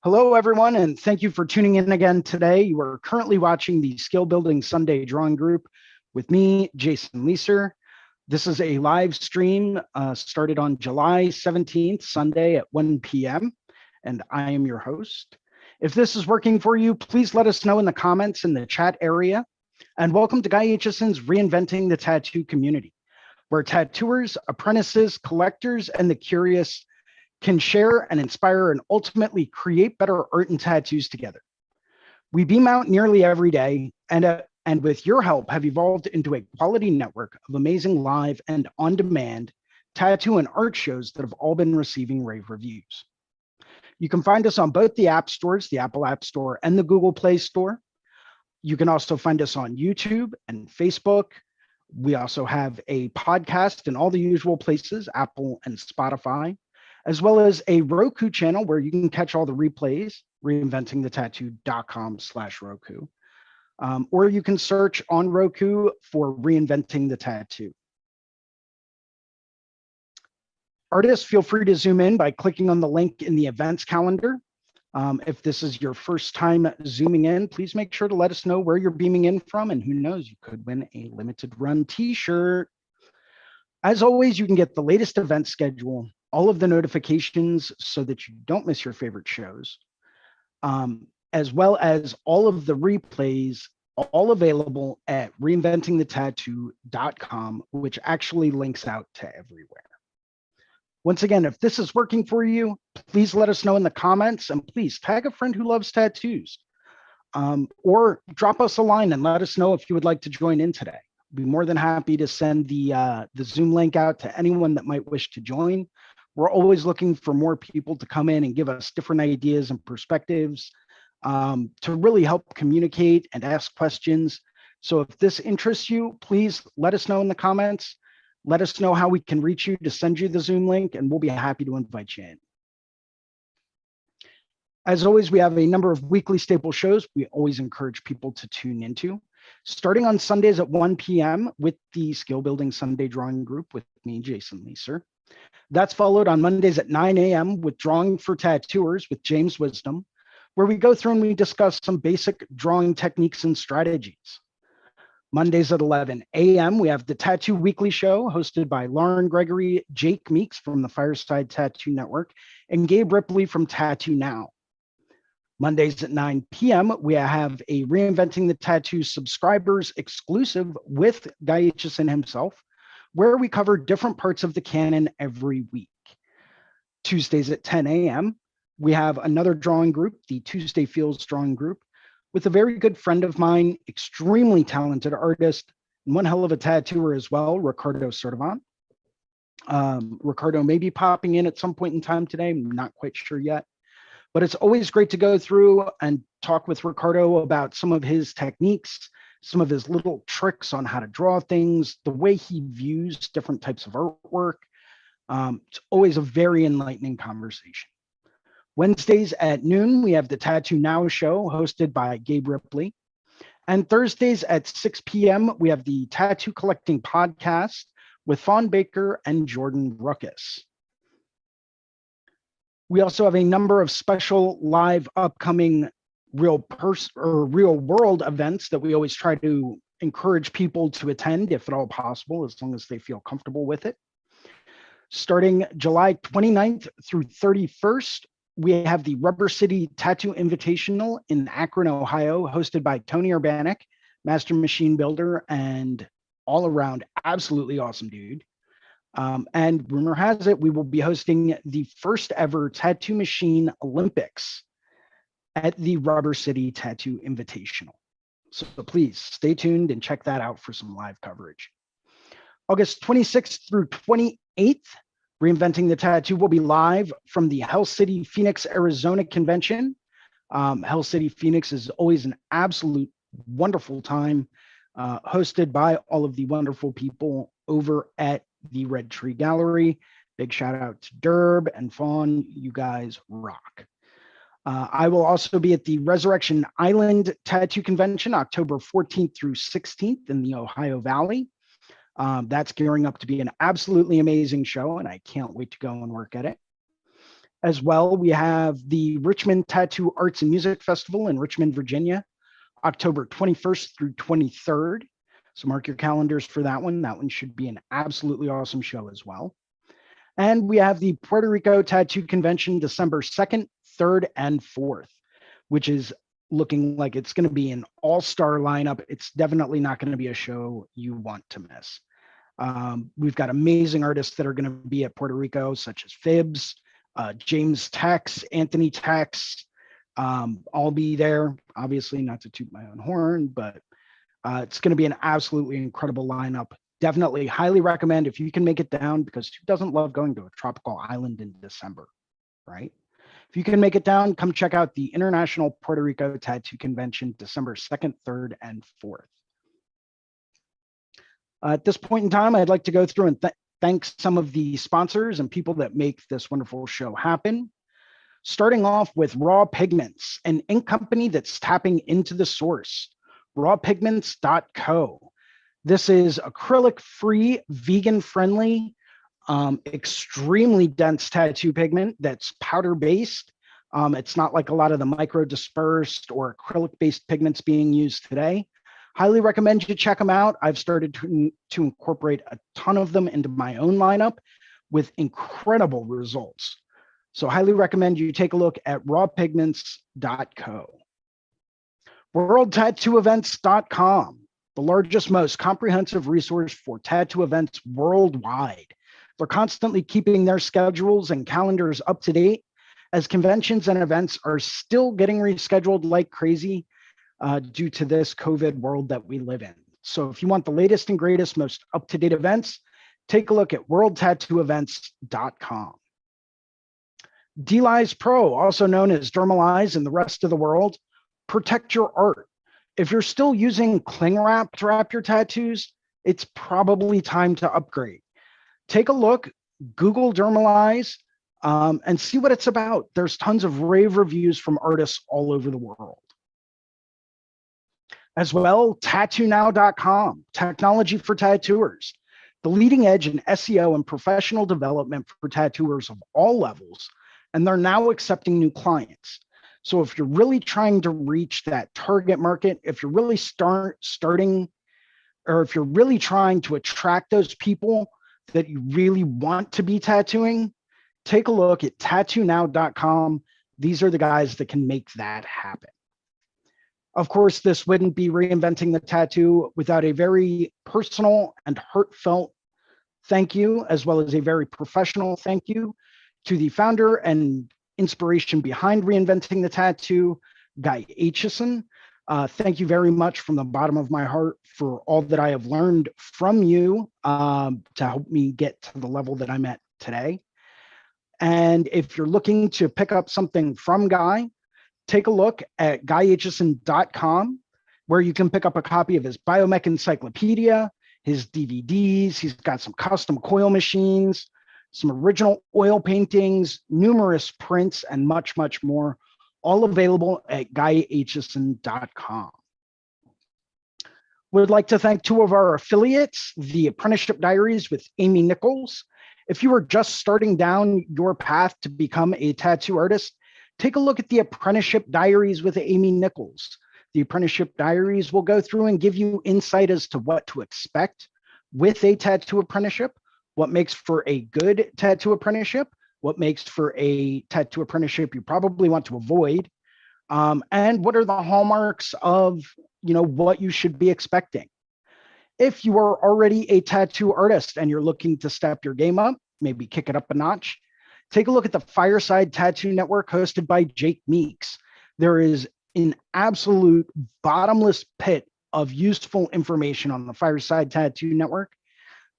Hello, everyone, and thank you for tuning in again today. You are currently watching the Skill Building Sunday Drawing Group with me, Jason Leeser. This is a live stream started on July 17th, Sunday at 1 p.m., and I am your host. If this is working for you, please let us know in the comments in the chat area. And welcome to Guy Aitchison's Reinventing the Tattoo Community, where tattooers, apprentices, collectors, and the curious can share and inspire and ultimately create better art and tattoos together. We beam out nearly every day and with your help have evolved into a quality network of amazing live and on-demand tattoo and art shows that have all been receiving rave reviews. You can find us on both the app stores, the Apple App Store and the Google Play Store. You can also find us on YouTube and Facebook. We also have a podcast in all the usual places, Apple and Spotify, as well as a Roku channel where you can catch all the replays, reinventingthetattoo.com/Roku. Or you can search on Roku for Reinventing the Tattoo. Artists, feel free to zoom in by clicking on the link in the events calendar. If this is your first time zooming in, please make sure to let us know where you're beaming in from, and who knows, you could win a limited run t-shirt. As always, you can get the latest event schedule, all of the notifications so that you don't miss your favorite shows, as well as all of the replays, all available at reinventingthetattoo.com, which actually links out to everywhere. Once again, if this is working for you, please let us know in the comments, and please tag a friend who loves tattoos, or drop us a line and let us know if you would like to join in today. I'd be more than happy to send the Zoom link out to anyone that might wish to join. We're always looking for more people to come in and give us different ideas and perspectives to really help communicate and ask questions. So if this interests you, please let us know in the comments. Let us know how we can reach you to send you the Zoom link, and we'll be happy to invite you in. As always, we have a number of weekly staple shows we always encourage people to tune into, starting on Sundays at 1 p.m. with the Skill Building Sunday Drawing Group with me, Jason Leeser. That's followed on Mondays at 9 a.m. with Drawing for Tattooers with James Wisdom, where we go through and we discuss some basic drawing techniques and strategies. Mondays at 11 a.m., we have the Tattoo Weekly Show hosted by Lauren Gregory, Jake Meeks from the Fireside Tattoo Network, and Gabe Ripley from Tattoo Now. Mondays at 9 p.m., we have a Reinventing the Tattoo subscribers exclusive with Guy Aitchison himself, where we cover different parts of the canon every week. Tuesdays at 10 a.m., we have another drawing group, the Tuesday Feels Drawing Group, with a very good friend of mine, extremely talented artist, and one hell of a tattooer as well, Ricardo Sertivant. Ricardo may be popping in at some point in time today. I'm not quite sure yet. But it's always great to go through and talk with Ricardo about some of his techniques, some of his little tricks on how to draw things, the way he views different types of artwork. It's always a very enlightening conversation. Wednesdays at noon, we have the Tattoo Now show hosted by Gabe Ripley. And Thursdays at 6 p.m., we have the Tattoo Collecting Podcast with Fawn Baker and Jordan Ruckus. We also have a number of special live upcoming real world events that we always try to encourage people to attend if at all possible, as long as they feel comfortable with it. Starting July 29th through 31st, we have the Rubber City Tattoo Invitational in Akron, Ohio, hosted by Tony Urbanek, master machine builder and all around absolutely awesome dude. And rumor has it, we will be hosting the first ever Tattoo Machine Olympics at the Rubber City Tattoo Invitational. So please stay tuned and check that out for some live coverage. August 26th through 28th, Reinventing the Tattoo will be live from the Hell City, Phoenix, Arizona convention. Hell City, Phoenix is always an absolute wonderful time, hosted by all of the wonderful people over at the Red Tree Gallery. Big shout out to Derb and Fawn. You guys rock. I will also be at the Resurrection Island Tattoo Convention, October 14th through 16th in the Ohio Valley. That's gearing up to be an absolutely amazing show, and I can't wait to go and work at it. As well, we have the Richmond Tattoo Arts and Music Festival in Richmond, Virginia, October 21st through 23rd. So mark your calendars for that one. That one should be an absolutely awesome show as well. And we have the Puerto Rico Tattoo Convention, December 2nd, 3rd, and 4th, which is looking like it's going to be an all-star lineup. It's definitely not going to be a show you want to miss. We've got amazing artists that are going to be at Puerto Rico, such as Phibbs, James Tex, Anthony Tex. I'll be there, obviously not to toot my own horn, but it's going to be an absolutely incredible lineup. Definitely highly recommend if you can make it down, because who doesn't love going to a tropical island in December, right? If you can make it down, come check out the International Puerto Rico Tattoo Convention, December 2nd, 3rd, and 4th. At this point in time, I'd like to go through and thank some of the sponsors and people that make this wonderful show happen. Starting off with Raw Pigments, an ink company that's tapping into the source, rawpigments.co. This is acrylic-free, vegan-friendly, extremely dense tattoo pigment that's powder-based. It's not like a lot of the micro-dispersed or acrylic-based pigments being used today. Highly recommend you check them out. I've started to incorporate a ton of them into my own lineup with incredible results. So highly recommend you take a look at rawpigments.co. WorldTattooEvents.com, the largest, most comprehensive resource for tattoo events worldwide. They're constantly keeping their schedules and calendars up to date, as conventions and events are still getting rescheduled like crazy due to this COVID world that we live in. So if you want the latest and greatest, most up-to-date events, take a look at worldtattooevents.com. DLize Pro, also known as Dermalize in the rest of the world, protect your art. If you're still using cling wrap to wrap your tattoos, it's probably time to upgrade. Take a look, Google Dermalize, and see what it's about. There's tons of rave reviews from artists all over the world. As well, tattoonow.com, technology for tattooers, the leading edge in SEO and professional development for tattooers of all levels, and they're now accepting new clients. So if you're really trying to reach that target market, if you're really starting, or if you're really trying to attract those people that you really want to be tattooing, take a look at tattoonow.com. These are the guys that can make that happen. Of course, this wouldn't be Reinventing the Tattoo without a very personal and heartfelt thank you, as well as a very professional thank you to the founder and inspiration behind Reinventing the Tattoo, Guy Aitchison. Thank you very much from the bottom of my heart for all that I have learned from you to help me get to the level that I'm at today. And if you're looking to pick up something from Guy, take a look at guyaitchison.com, where you can pick up a copy of his Biomech Encyclopedia, his DVDs. He's got some custom coil machines, some original oil paintings, numerous prints, and much, much more, all available at guyaitchison.com. Would like to thank two of our affiliates, the Apprenticeship Diaries with Amy Nichols. If you are just starting down your path to become a tattoo artist, take a look at the Apprenticeship Diaries with Amy Nichols. The Apprenticeship Diaries will go through and give you insight as to what to expect with a tattoo apprenticeship, what makes for a good tattoo apprenticeship, what makes for a tattoo apprenticeship you probably want to avoid, and what are the hallmarks of what you should be expecting. If you are already a tattoo artist and you're looking to step your game up, maybe kick it up a notch, take a look at the Fireside Tattoo Network hosted by Jake Meeks. There is an absolute bottomless pit of useful information on the Fireside Tattoo Network.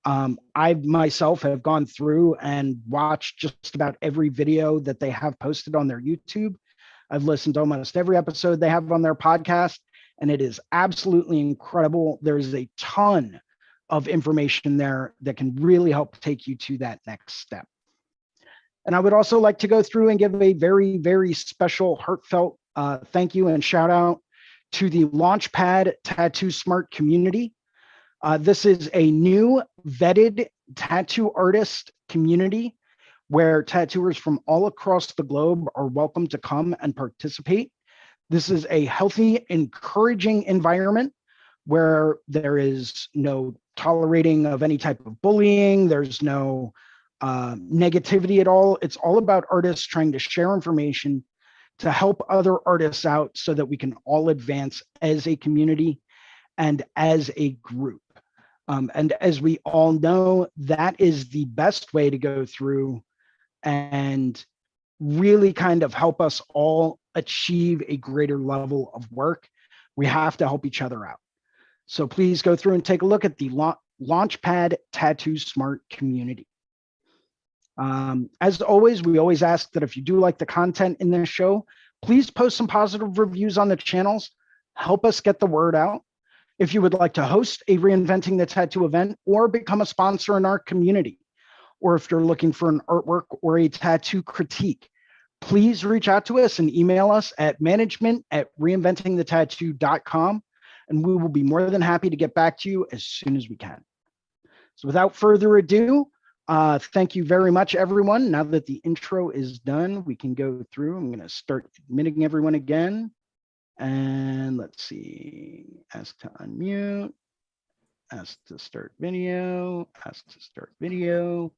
I myself have gone through and watched just about every video that they have posted on their YouTube. I've listened to almost every episode they have on their podcast, and it is absolutely incredible. There's a ton of information there that can really help take you to that next step. And I would also like to go through and give a very, very special heartfelt thank you and shout out to the Launchpad Tattoo Smart community. This is a new vetted tattoo artist community where tattooers from all across the globe are welcome to come and participate. This is a healthy, encouraging environment where there is no tolerating of any type of bullying. There's no negativity at all. It's all about artists trying to share information to help other artists out so that we can all advance as a community and as a group. And as we all know, that is the best way to go through and really kind of help us all achieve a greater level of work. We have to help each other out. So please go through and take a look at the Launchpad Tattoo Smart community. As always, we always ask that if you do like the content in this show, please post some positive reviews on the channels. Help us get the word out. If you would like to host a Reinventing the Tattoo event or become a sponsor in our community, or if you're looking for an artwork or a tattoo critique, please reach out to us and email us at management@reinventingthetattoo.com, and we will be more than happy to get back to you as soon as we can. So without further ado, thank you very much, everyone. Now that the intro is done, we can go through. I'm going to start admitting everyone again. And let's see, ask to unmute, ask to start video, ask to start video.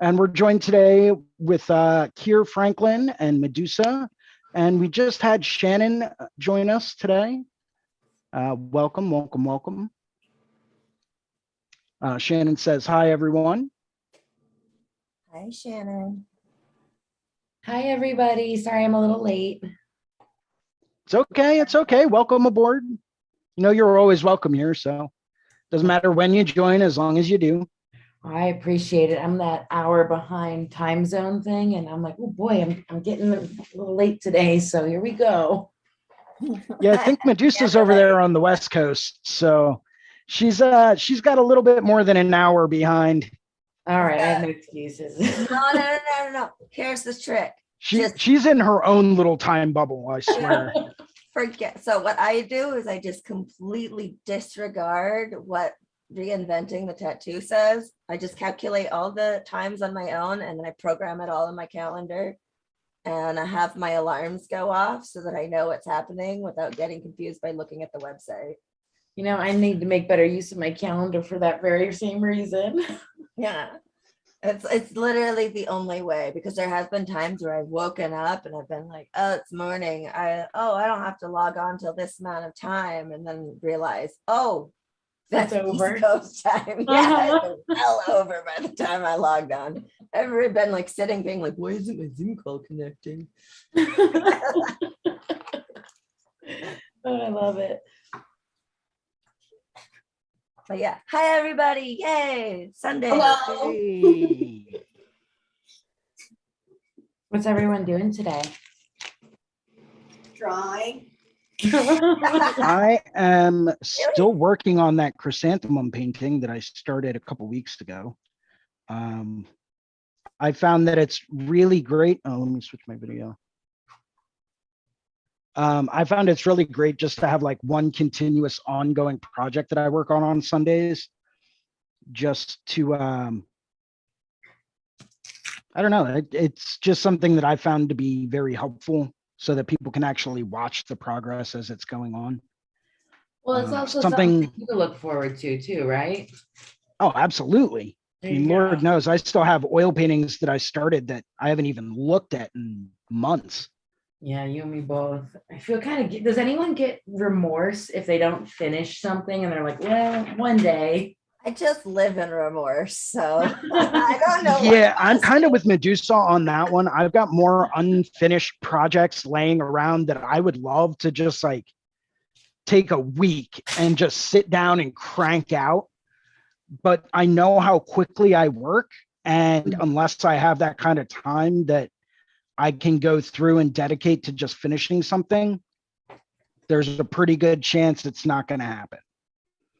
And we're joined today with Keir Franklin and Medusa. And we just had Shannon join us today. Welcome, welcome, welcome. Shannon says, hi, everyone. Hi, Shannon. Hi, everybody. Sorry, I'm a little late. It's okay. It's okay. Welcome aboard. You know, you're always welcome here. So doesn't matter when you join, as long as you do. I appreciate it. I'm that hour behind time zone thing. And I'm like, oh boy, I'm getting a little late today. So here we go. Yeah, I think Medusa's over there on the West Coast. So she's got a little bit more than an hour behind. All right. I have no excuses. No. Here's the trick. She's in her own little time bubble, I swear. Forget. So what I do is I just completely disregard what Reinventing the Tattoo says. I just calculate all the times on my own, and then I program it all in my calendar, and I have my alarms go off so that I know what's happening without getting confused by looking at the website. You know, I need to make better use of my calendar for that very same reason. Yeah. It's literally the only way, because there has been times where I've woken up and I've been like, oh, it's morning. I don't have to log on till this amount of time, and then realize, oh, that's over. East Coast time. Yeah, it's well over by the time I logged on. I've ever been like sitting being like, why isn't my Zoom call connecting? Oh, I love it. But yeah, hi everybody, yay, Sunday. Hello. Hey. What's everyone doing today? Drawing. I am still working on that chrysanthemum painting that I started a couple weeks ago. I found that it's really great. Oh, let me switch my video. I found it's really great just to have like one continuous ongoing project that I work on Sundays, just to, I don't know, it's just something that I found to be very helpful so that people can actually watch the progress as it's going on. Well, it's also something to look forward to too, right? Oh, absolutely. I mean, Lord knows I still have oil paintings that I started that I haven't even looked at in months. Yeah, you and me both. I feel kind of, does anyone get remorse if they don't finish something and they're like, well, one day? I just live in remorse, so I don't know. Yeah, I'm kind of with Medusa on that one. I've got more unfinished projects laying around that I would love to just like take a week and just sit down and crank out. But I know how quickly I work, and unless I have that kind of time that I can go through and dedicate to just finishing something, there's a pretty good chance it's not going to happen.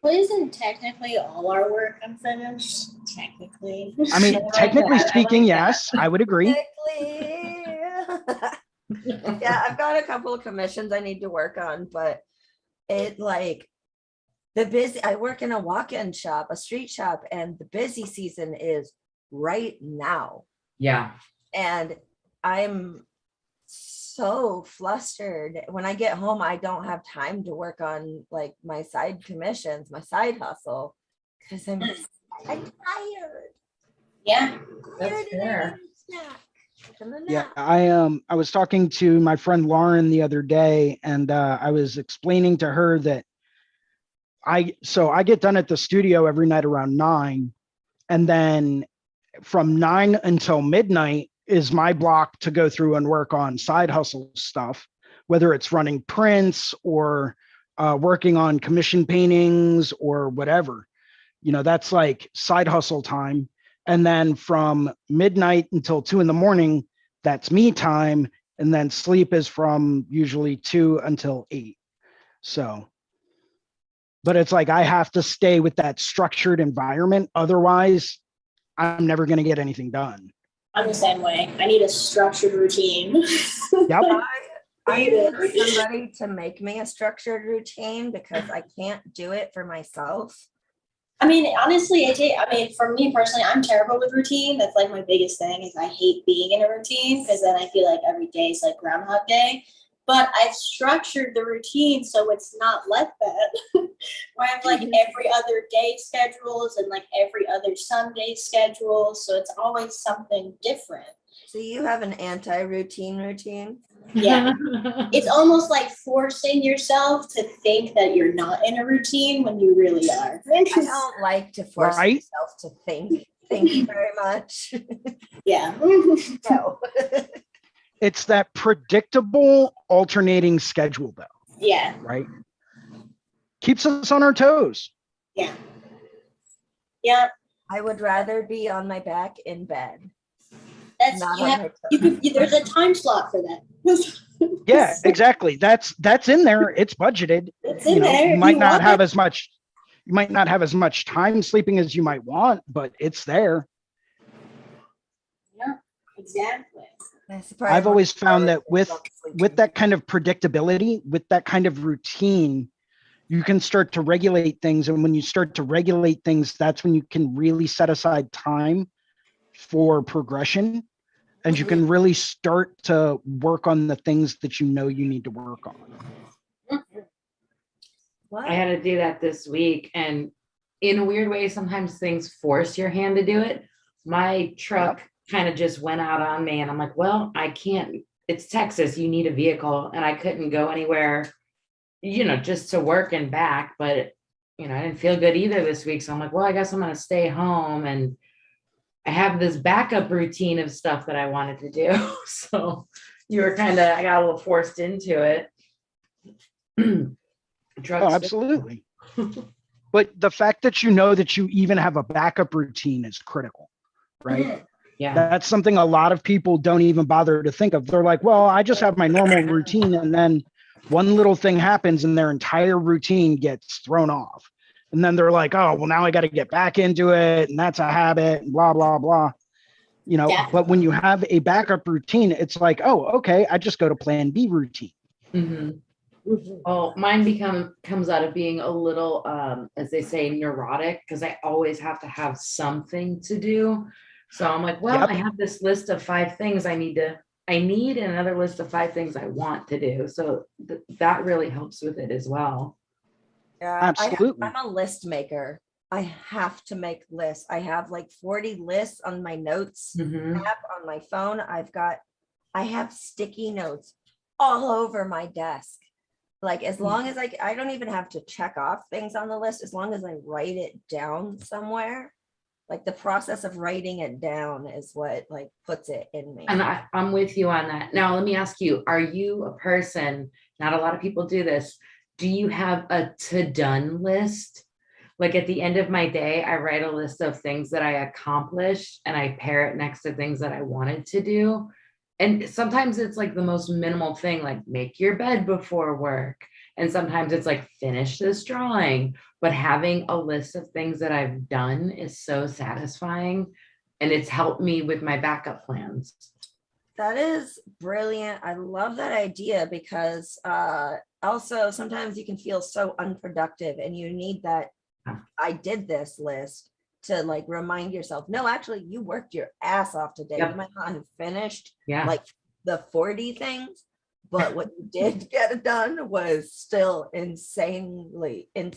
Well, isn't technically all our work unfinished? Technically. I mean, technically speaking, yes, I would agree. Yeah, I've got a couple of commissions I need to work on, but it like I work in a walk-in shop, a street shop, and the busy season is right now. Yeah. And I'm so flustered. When I get home, I don't have time to work on like my side commissions, my side hustle, because I'm tired. Yeah. That's fair. Yeah, I was talking to my friend Lauren the other day, and I was explaining to her that I get done at the studio every night around 9, and then from 9 until midnight is my block to go through and work on side hustle stuff, whether it's running prints or working on commission paintings or whatever. That's like side hustle time. And then from midnight until 2 in the morning, that's me time. And then sleep is from usually 2 until 8. So, but it's like I have to stay with that structured environment. Otherwise, I'm never going to get anything done. I'm the same way. I need a structured routine. Yep. I need somebody to make me a structured routine because I can't do it for myself. I mean, honestly, for me personally, I'm terrible with routine. That's like my biggest thing is I hate being in a routine because then I feel like every day is like Groundhog Day. But I've structured the routine so it's not like that. Where I have like every other day schedules and like every other Sunday schedule. So it's always something different. So you have an anti-routine routine? Yeah. It's almost like forcing yourself to think that you're not in a routine when you really are. I don't like to force Right? myself to think. Thank you very much. Yeah. No. It's that predictable alternating schedule, though, Yeah. right? Keeps us on our toes. Yeah. Yeah. I would rather be on my back in bed. That's Not you on have my toes. there's a time slot for that. Yeah, exactly. That's in there. It's budgeted. It's in there. You If might you not want have it. as much. You might not have as much time sleeping as you might want, but it's there. Yeah, exactly. I've always found that with that kind of predictability, with that kind of routine, you can start to regulate things. And when you start to regulate things, that's when you can really set aside time for progression. And you can really start to work on the things that you know you need to work on. What? I had to do that this week. And in a weird way, sometimes things force your hand to do it. My truck kind of just went out on me. And I'm like, well, I can't. It's Texas. You need a vehicle. And I couldn't go anywhere, just to work and back. But, I didn't feel good either this week. So I'm like, well, I guess I'm going to stay home. And I have this backup routine of stuff that I wanted to do. So I got a little forced into it. Oh, absolutely. But the fact that that you even have a backup routine is critical, right? Yeah. That's something a lot of people don't even bother to think of. They're like, well, I just have my normal routine. And then one little thing happens and their entire routine gets thrown off. And then they're like, oh, well, now I got to get back into it. And that's a habit and blah, blah, blah. But when you have a backup routine, it's like, oh, okay, I just go to plan B routine. Mm-hmm. Well, mine comes out of being a little, as they say, neurotic, because I always have to have something to do. So I'm like, well, I have this list of 5 things I need another list of 5 things I want to do. So that really helps with it as well. Yeah, absolutely. I'm a list maker. I have to make lists. I have like 40 lists on my notes app on my phone. I have sticky notes all over my desk. Like as long as I don't even have to check off things on the list, as long as I write it down somewhere. Like the process of writing it down is what like puts it in me. And I'm with you on that. Now, let me ask you, are you a person, not a lot of people do this, do you have a to-done list? Like at the end of my day, I write a list of things that I accomplished and I pair it next to things that I wanted to do. And sometimes it's like the most minimal thing, like make your bed before work. And sometimes it's like finish this drawing. But having a list of things that I've done is so satisfying. And it's helped me with my backup plans. That is brilliant. I love that idea because also sometimes you can feel so unproductive and you need that I did this list to like remind yourself, no, actually you worked your ass off today. Yep. You might not have finished Yeah. like the 40 things, but what you did get done was still insanely a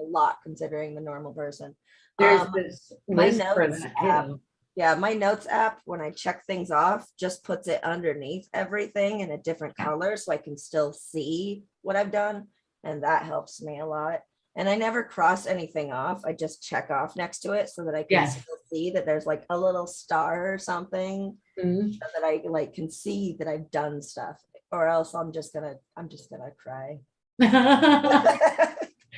lot considering the normal person. There's this my list for notes that app, too. yeah, my notes app, when I check things off, just puts it underneath everything in a different color so I can still see what I've done. And that helps me a lot. And I never cross anything off. I just check off next to it so that I can Yes. still see that there's like a little star or something, Mhm. so that I like can see that I've done stuff, or else I'm just gonna cry.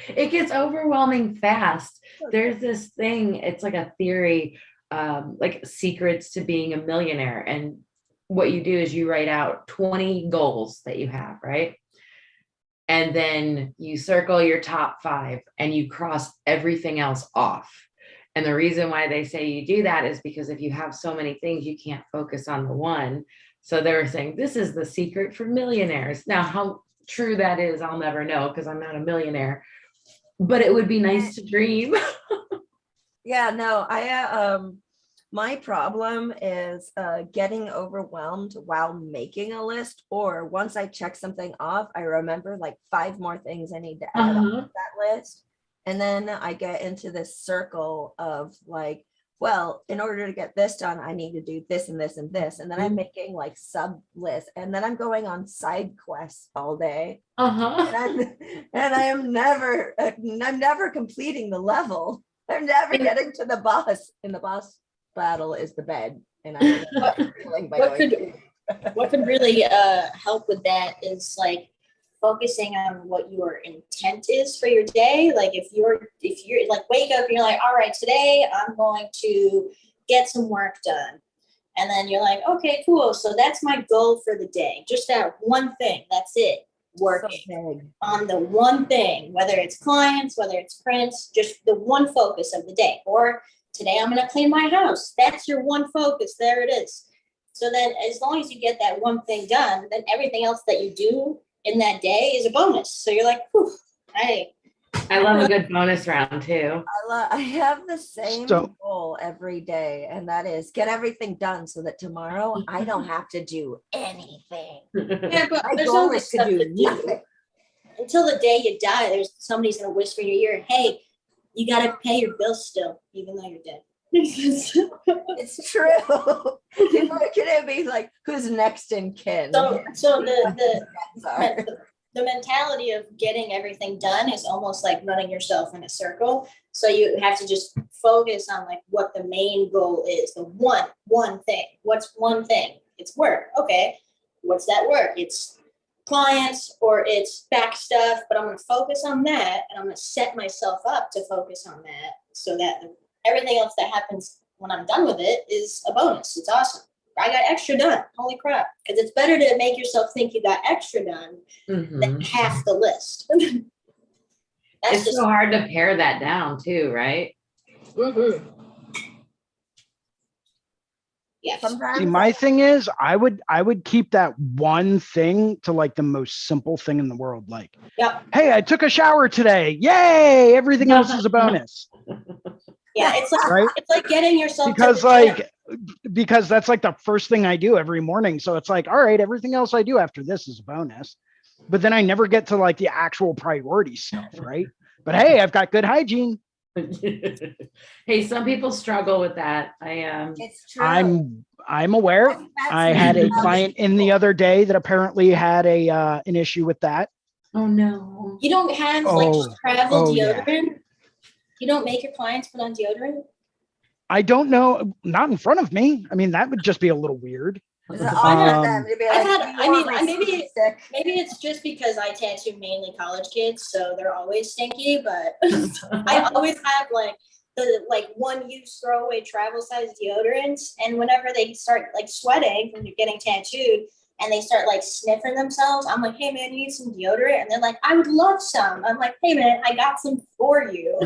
It gets overwhelming fast. There's this thing, it's like a theory, like secrets to being a millionaire. And what you do is you write out 20 goals that you have, right? And then you circle your top 5 and you cross everything else off. And the reason why they say you do that is because if you have so many things, you can't focus on the one. So they were saying, this is the secret for millionaires. Now, how true that is, I'll never know because I'm not a millionaire, but it would be nice to dream. Yeah, no, my problem is getting overwhelmed while making a list, or once I check something off, I remember like 5 more things I need to add on to that list. And then I get into this circle of like, well, in order to get this done, I need to do this and this and this. And then I'm making like sub lists, and then I'm going on side quests all day. And I'm never completing the level. I'm never getting to the boss, and the boss battle is the bed. And I what could really help with that is like focusing on what your intent is for your day. Like if you're like wake up and you're like, all right, today I'm going to get some work done. And then you're like, okay, cool. So that's my goal for the day. Just that one thing. That's it. Working on the one thing, whether it's clients, whether it's prints, just the one focus of the day. Or today I'm going to clean my house. That's your one focus. There it is. So then as long as you get that one thing done, then everything else that you do in that day is a bonus. So you're like, whew, hey. I love a good bonus round too. I have the same goal every day, and that is get everything done so that tomorrow I don't have to do anything. Yeah, but My there's goal always is to stuff do to do. nothing. Until the day you die, there's somebody's gonna whisper in your ear, hey, you gotta pay your bills still, even though you're dead. It's true. People are gonna be like, who's next in kin? So the mentality of getting everything done is almost like running yourself in a circle. So you have to just focus on like what the main goal is, the one thing. What's one thing? It's work. Okay, what's that work? It's clients or it's back stuff, but I'm going to focus on that, and I'm going to set myself up to focus on that so that everything else that happens when I'm done with it is a bonus. It's awesome. I got extra done. Holy crap. Because it's better to make yourself think you got extra done than half the list. It's just so hard to pare that down too, right? Yeah. See, my thing is I would keep that one thing to like the most simple thing in the world. Like, hey, I took a shower today. Yay. Everything else is a bonus. Yeah, it's like right? It's like getting yourself because that's like the first thing I do every morning. So it's like, all right, everything else I do after this is a bonus. But then I never get to like the actual priority stuff, right? But hey, I've got good hygiene. Hey, some people struggle with that. It's true. I'm aware. I had a client in the other day that apparently had an issue with that. Oh no. You don't have like travel deodorant? Yeah. You don't make your clients put on deodorant? I don't know. Not in front of me. I mean, that would just be a little weird. Maybe it's just because I tattoo mainly college kids, so they're always stinky, but I always have like the one use throwaway travel size deodorants, and whenever they start like sweating from getting tattooed and they start like sniffing themselves, I'm like, hey man, you need some deodorant? And they're like, I would love some. I'm like, hey man, I got some for you.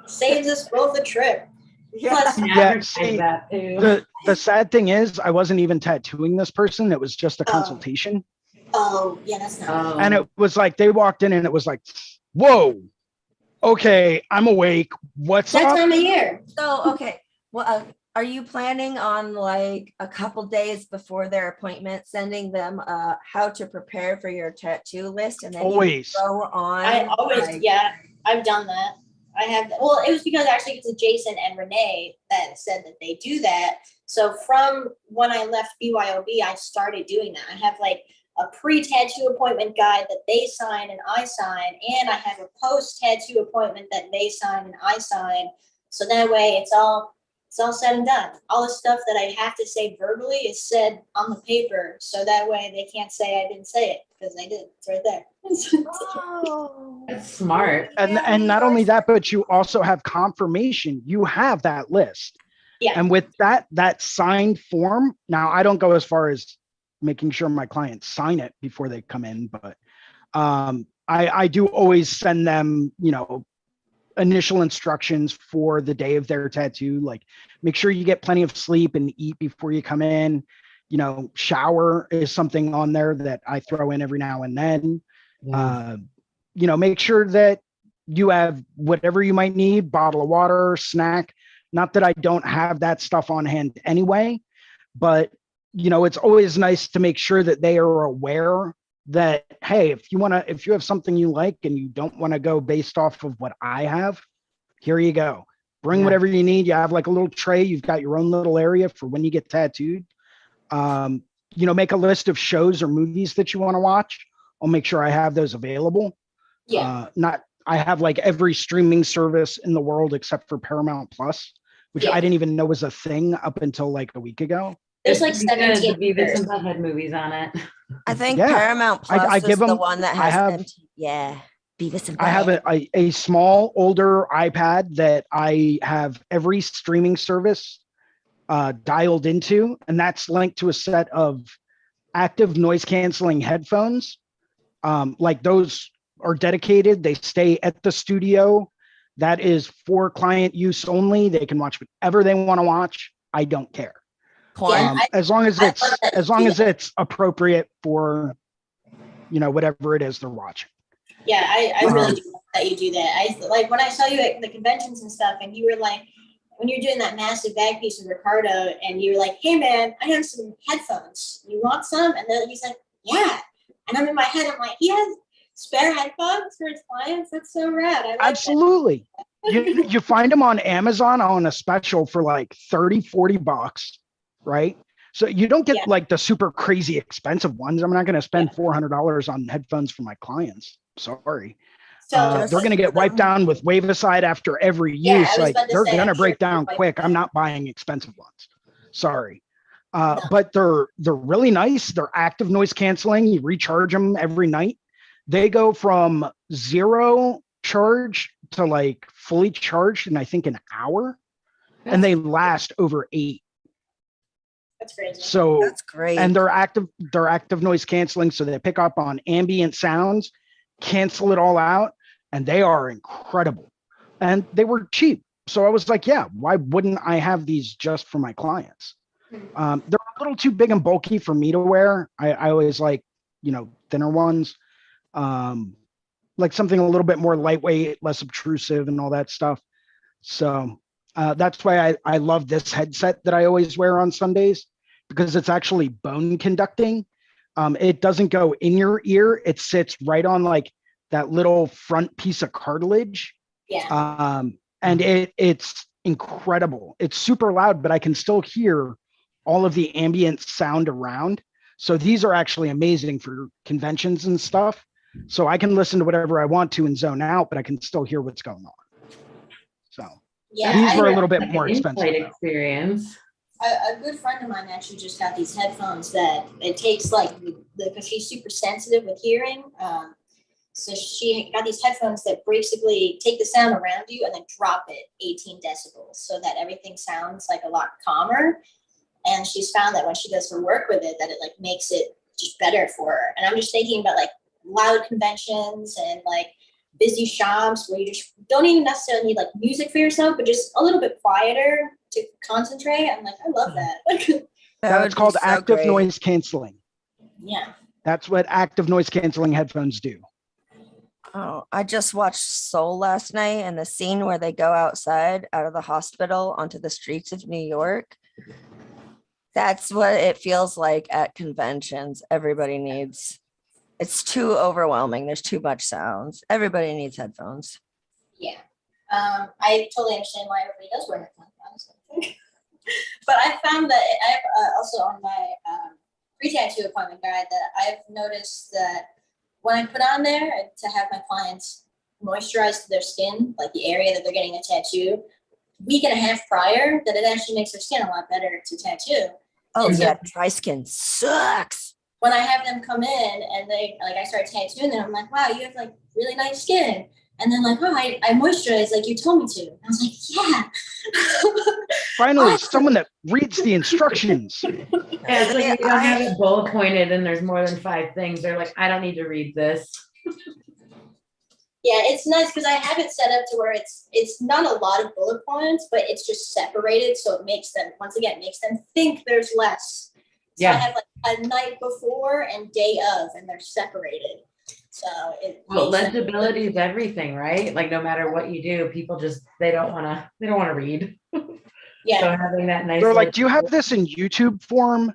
Saves us both a trip. See, the sad thing is I wasn't even tattooing this person. It was just a consultation. Oh, yeah, that's not. And it was like they walked in and it was like, whoa, Okay, I'm awake. What's That up? time of year. So, okay, well, are you planning on like a couple days before their appointment, sending them how to prepare for your tattoo list, and then Always. you go on? I always, like- yeah, I've done that. I have, well, it was because actually it's Jason and Renee that said that they do that. So from when I left BYOB, I started doing that. I have like a pre-tattoo appointment guide that they sign and I sign, and I have a post-tattoo appointment that they sign and I sign. So that way it's all said and done. All the stuff that I have to say verbally is said on the paper. So that way they can't say I didn't say it, because I did. It's right there. Oh, That's smart. And not only that, but you also have confirmation. You have that list. Yeah. And with that signed form, now I don't go as far as making sure my clients sign it before they come in, but I do always send them, initial instructions for the day of their tattoo. Like, make sure you get plenty of sleep and eat before you come in. Shower is something on there that I throw in every now and then. Make sure that you have whatever you might need, bottle of water, snack. Not that I don't have that stuff on hand anyway, but it's always nice to make sure that they are aware that, hey, if you have something you like and you don't want to go based off of what I have, here you go. Bring whatever you need. You have like a little tray. You've got your own little area for when you get tattooed. Make a list of shows or movies that you want to watch. I'll make sure I have those available. Yeah. I have like every streaming service in the world except for Paramount Plus, which I didn't even know was a thing up until like a week ago. There's like The 17 Beavis and Butthead movies on it. I think Yeah. Paramount Plus I is give the them- one that I has have- Beavis and I have Butthead. a small older iPad that I have every streaming service dialed into, and that's linked to a set of active noise canceling headphones. Like those are dedicated. They stay at the studio. That is for client use only. They can watch whatever they want to watch. I don't care. Porn. As long as I love that. it's appropriate for whatever it is they're watching. Yeah, I really do love that you do that. I like when I saw you at the conventions and stuff, and you were like, when you're doing that massive bag piece with Ricardo, and you were like, "Hey man, I have some headphones. You want some?" And then he's like, "Yeah." And I'm in my head, I'm like, he has spare headphones for his clients. That's so rad. I like Absolutely. You find them on Amazon on a special for like 30-40 bucks, right? So you don't get like the super crazy expensive ones. I'm not going to spend $400 on headphones for my clients. Sorry. So They're going to get wiped down with Wavicide after every Yeah, I use. was Like about to they're say, going to I'm break sure down they're quick. wiped I'm down. not buying expensive ones. Sorry. No. But they're really nice. They're active noise canceling. You recharge them every night. They go from 0 charge to like fully charged in I think an hour, and they last over 8. That's crazy. So That's great. and they're active noise canceling, so they pick up on ambient sounds, cancel it all out, and they are incredible. And they were cheap. So I was like, yeah, why wouldn't I have these just for my clients? They're a little too big and bulky for me to wear. I always like, thinner ones. Like something a little bit more lightweight, less obtrusive and all that stuff. So that's why I love this headset that I always wear on Sundays, because it's actually bone conducting. It doesn't go in your ear. It sits right on like that little front piece of cartilage. Yeah. And it's incredible. It's super loud, but I can still hear all of the ambient sound around. So these are actually amazing for conventions and stuff. So I can listen to whatever I want to and zone out, but I can still hear what's going on. So Yeah. these were a I- little bit Like more an expensive. in-flight experience. a good friend of mine actually just got these headphones that it takes like because she's super sensitive with hearing. So she got these headphones that basically take the sound around you and then drop it 18 decibels so that everything sounds like a lot calmer. And she's found that when she does her work with it, that it like makes it just better for her. And I'm just thinking about like loud conventions and like busy shops where you just don't even necessarily need like music for yourself, but just a little bit quieter to concentrate. I'm like, I love that. That's called active noise canceling. Yeah. That's what active noise canceling headphones do. Oh, I just watched Soul last night, and the scene where they go outside out of the hospital onto the streets of New York. That's what it feels like at conventions. Everybody needs, it's too overwhelming. There's too much sounds. Everybody needs headphones. Yeah. I totally understand why everybody does wear headphones, honestly. But I found that I have also on my pre-tattoo appointment guide that I've noticed that when I put on there to have my clients moisturize their skin, like the area that they're getting a tattoo, week and a half prior, that it actually makes their skin a lot better to tattoo. Oh, And so yeah. Dry skin sucks. when I have them come in and they like I start tattooing them, I'm like, wow, you have like really nice skin. And then like, oh, I moisturize like you told me to. And I was like, yeah. Finally, someone that reads the instructions. Yeah, it's like you don't have it bullet pointed and there's more than 5 things. They're like, I don't need to read this. Yeah, it's nice because I have it set up to where it's not a lot of bullet points, but it's just separated. So it makes them, once again, makes them think there's less. So I have like a night before and day of, and they're separated. So Well, legibility is everything, right? Like no matter what you do, people just they don't want to read. Yeah. So having that nice. They're like, do you have this in YouTube form?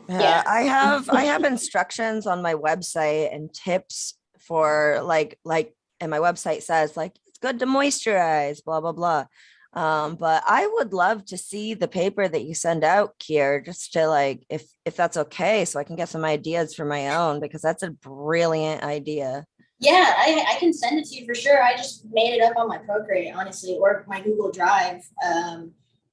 Yeah, I have instructions on my website and tips for like, and my website says like, it's good to moisturize, blah, blah, blah. But I would love to see the paper that you send out, Kier, just to like, if that's okay, so I can get some ideas for my own, because that's a brilliant idea. Yeah, I can send it to you for sure. I just made it up on my Procreate, honestly, or my Google Drive.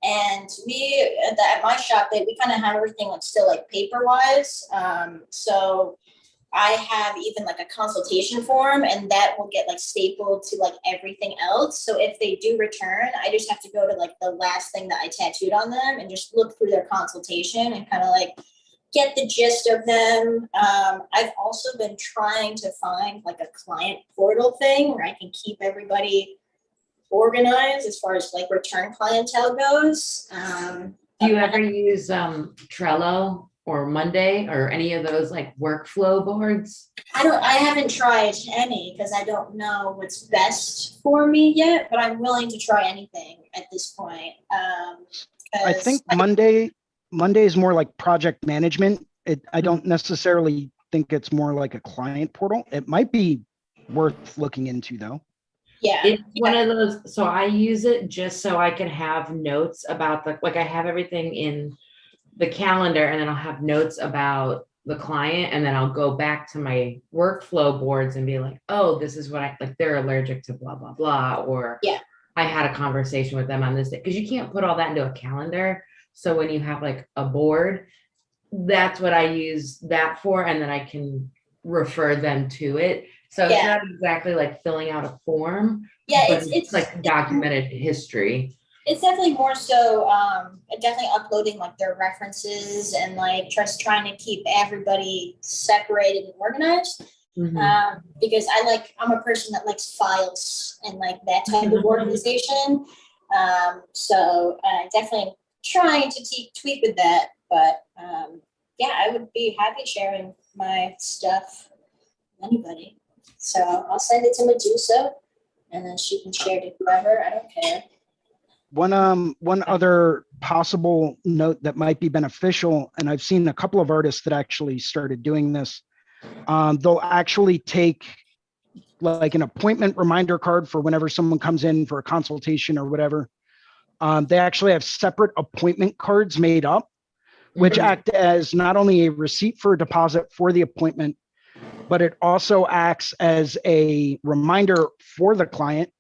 And we at my shop, we kind of have everything like still like paper wise. So I have even like a consultation form, and that will get like stapled to like everything else. So if they do return, I just have to go to like the last thing that I tattooed on them and just look through their consultation and kind of like get the gist of them. I've also been trying to find like a client portal thing where I can keep everybody organized as far as like return clientele goes. Do you ever use Trello or Monday or any of those like workflow boards? I haven't tried any because I don't know what's best for me yet, but I'm willing to try anything at this point. I think Monday is more like project management. I don't necessarily think it's more like a client portal. It might be worth looking into though. Yeah, it's one of those. So I use it just so I can have notes about like I have everything in the calendar, and then I'll have notes about the client, and then I'll go back to my workflow boards and be like, oh, this is what I like. They're allergic to blah blah blah, or I had a conversation with them on this day, because you can't put all that into a calendar. So when you have like a board, that's what I use that for, and then I can refer them to it. So it's not exactly like filling out a form. Yeah, it's like documented history. It's definitely more so definitely uploading like their references and like just trying to keep everybody separated and organized. Mm-hmm. Because I'm a person that likes files and like that type of organization. So definitely trying to tweak with that. But I would be happy sharing my stuff with anybody. So I'll send it to Medusa, and then she can share it to whoever. I don't care. One other possible note that might be beneficial, and I've seen a couple of artists that actually started doing this. They'll actually take like an appointment reminder card for whenever someone comes in for a consultation or whatever. They actually have separate appointment cards made up, which act as not only a receipt for a deposit for the appointment, but it also acts as a reminder for the client.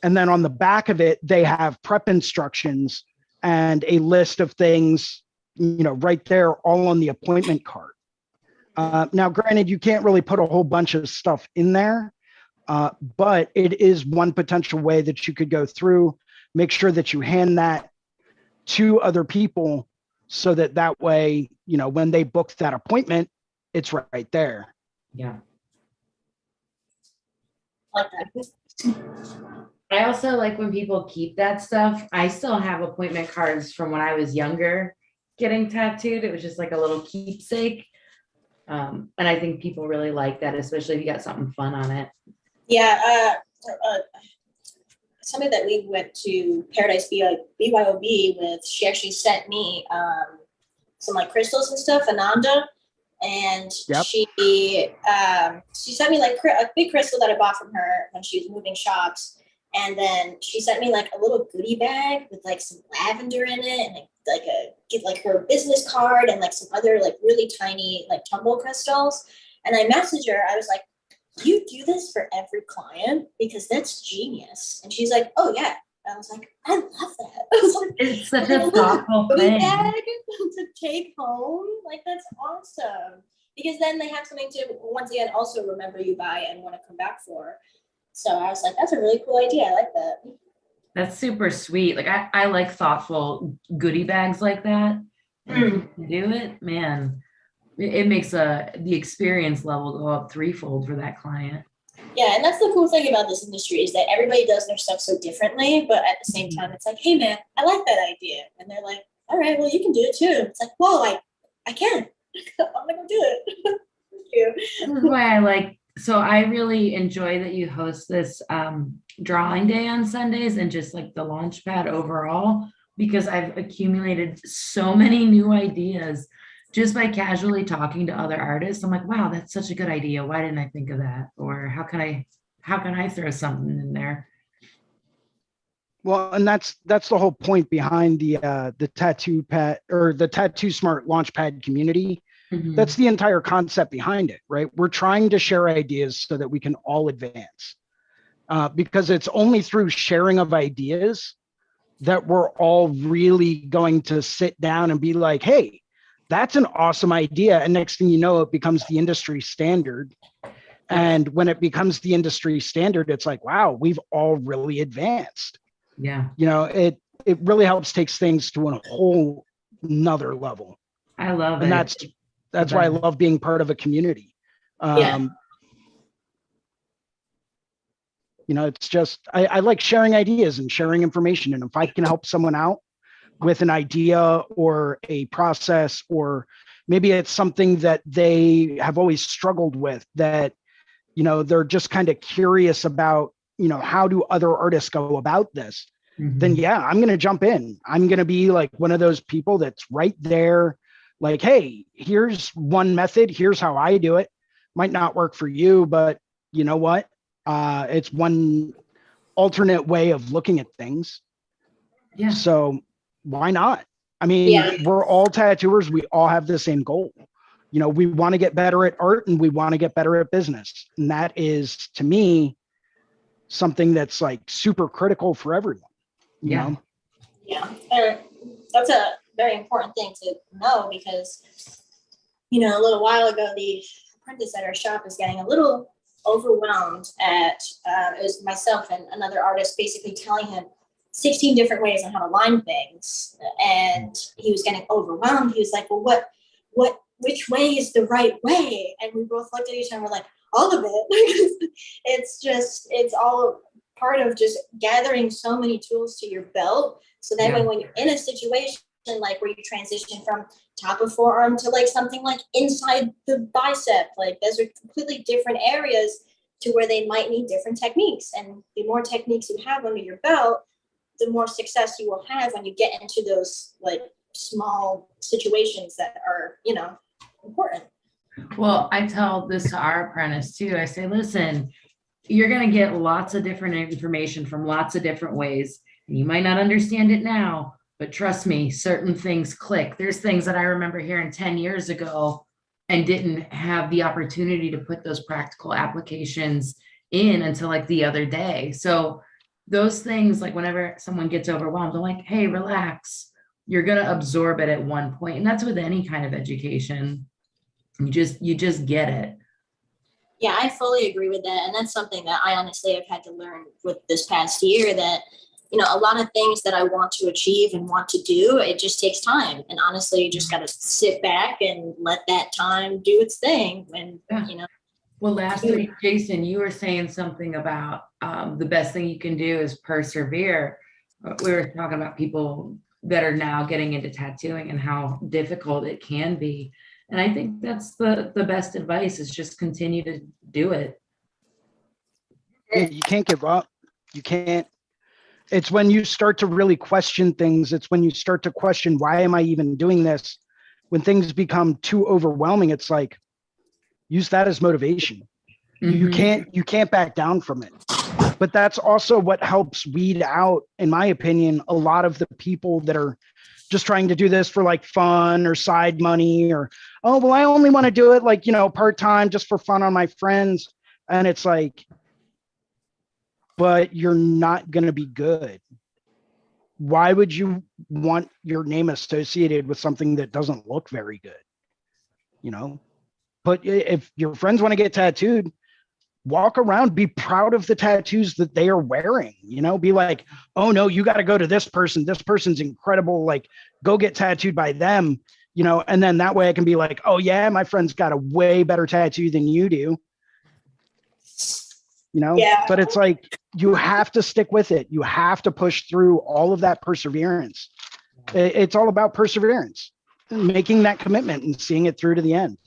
And then on the back of it, they have prep instructions and a list of things, right there, all on the appointment card. Now, granted, you can't really put a whole bunch of stuff in there, but it is one potential way that you could go through, make sure that you hand that to other people so that way, when they book that appointment, it's right there. Yeah. Like that. I also like when people keep that stuff. I still have appointment cards from when I was younger getting tattooed. It was just like a little keepsake. And I think people really like that, especially if you got something fun on it. Yeah, somebody that we went to Paradise BYOB with, she actually sent me some like crystals and stuff, Ananda, and Yep. she sent me like a big crystal that I bought from her when she was moving shops, and then she sent me like a little goodie bag with like some lavender in it, and like her business card and like some other like really tiny like tumble crystals. And I messaged her. I was like, you do this for every client? Because that's genius. And she's like, oh yeah. I was like, I love that. I was like, It's such a thoughtful thing. bag to take home. Like, that's awesome. Because then they have something to, once again, also remember you by and want to come back for. So I was like, that's a really cool idea. I like that. That's super sweet. Like I like thoughtful goodie bags like that. And if you can do it, man, it makes the experience level go up threefold for that client. Yeah, and that's the cool thing about this industry is that everybody does their stuff so differently, but at the same time, it's like, hey man, I like that idea. And they're like, all right, well, you can do it too. It's like, whoa, I can. I'm gonna do it. Thank you. This is why so I really enjoy that you host this drawing day on Sundays and just like the Launchpad overall, because I've accumulated so many new ideas just by casually talking to other artists. I'm like, wow, that's such a good idea. Why didn't I think of that? Or how can I throw something in there? Well, and that's the whole point behind the Tattoo Pad or the Tattoo Smart Launchpad community. Mhm. That's the entire concept behind it, right? We're trying to share ideas so that we can all advance, because it's only through sharing of ideas that we're all really going to sit down and be like, hey, that's an awesome idea. And next thing you know, it becomes the industry standard. And when it becomes the industry standard, it's like, wow, we've all really advanced. Yeah, It really helps takes things to a whole nother level. I love And it. that's why I love being part of a community. Yeah. It's just, I like sharing ideas and sharing information. And if I can help someone out with an idea or a process, or maybe it's something that they have always struggled with, that, they're just kind of curious about, how do other artists go about this? Mhm. Then yeah, I'm going to jump in. I'm going to be like one of those people that's right there. Like, hey, here's one method. Here's how I do it. Might not work for you, but you know what? It's one alternate way of looking at things. Yeah. So why not? I mean, we're all tattooers. We all have the same goal. We want to get better at art and we want to get better at business. And that is, to me, something that's like super critical for everyone. You know? Yeah. And that's a very important thing to know because, a little while ago, the apprentice at our shop is getting a little overwhelmed at, it was myself and another artist basically telling him 16 different ways on how to line things. And he was getting overwhelmed. He was like, well, which way is the right way? And we both looked at each other and we're like, all of it. It's all part of just gathering so many tools to your belt. So that way, when you're in a situation like where you transition from top of forearm to like something like inside the bicep, like those are completely different areas to where they might need different techniques. And the more techniques you have under your belt, the more success you will have when you get into those like small situations that are, important. Well, I tell this to our apprentice too. I say, listen, you're going to get lots of different information from lots of different ways. And you might not understand it now, but trust me, certain things click. There's things that I remember hearing 10 years ago and didn't have the opportunity to put those practical applications in until like the other day. So those things, like whenever someone gets overwhelmed, I'm like, hey, relax. You're going to absorb it at one point. And that's with any kind of education. You just get it. Yeah, I fully agree with that. And that's something that I honestly have had to learn with this past year, that, a lot of things that I want to achieve and want to do, it just takes time. And honestly, you just got to sit back and let that time do its thing. And, Well, last week, Jason, you were saying something about the best thing you can do is persevere. We were talking about people that are now getting into tattooing and how difficult it can be. And I think that's the best advice, is just continue to do it. You can't give up. You can't. It's when you start to really question things. It's when you start to question, why am I even doing this? When things become too overwhelming, it's like, use that as motivation. Mhm. You can't back down from it. But that's also what helps weed out, in my opinion, a lot of the people that are just trying to do this for like fun or side money, or, oh, well, I only want to do it like, part-time just for fun on my friends. And it's like, but you're not going to be good. Why would you want your name associated with something that doesn't look very good? But if your friends want to get tattooed, walk around, be proud of the tattoos that they are wearing, be like, oh no, you got to go to this person. This person's incredible. Like, go get tattooed by them, and then that way I can be like, oh yeah, my friend's got a way better tattoo than you do, Yeah. but it's like, you have to stick with it. You have to push through all of that perseverance. It's all about perseverance, making that commitment and seeing it through to the end.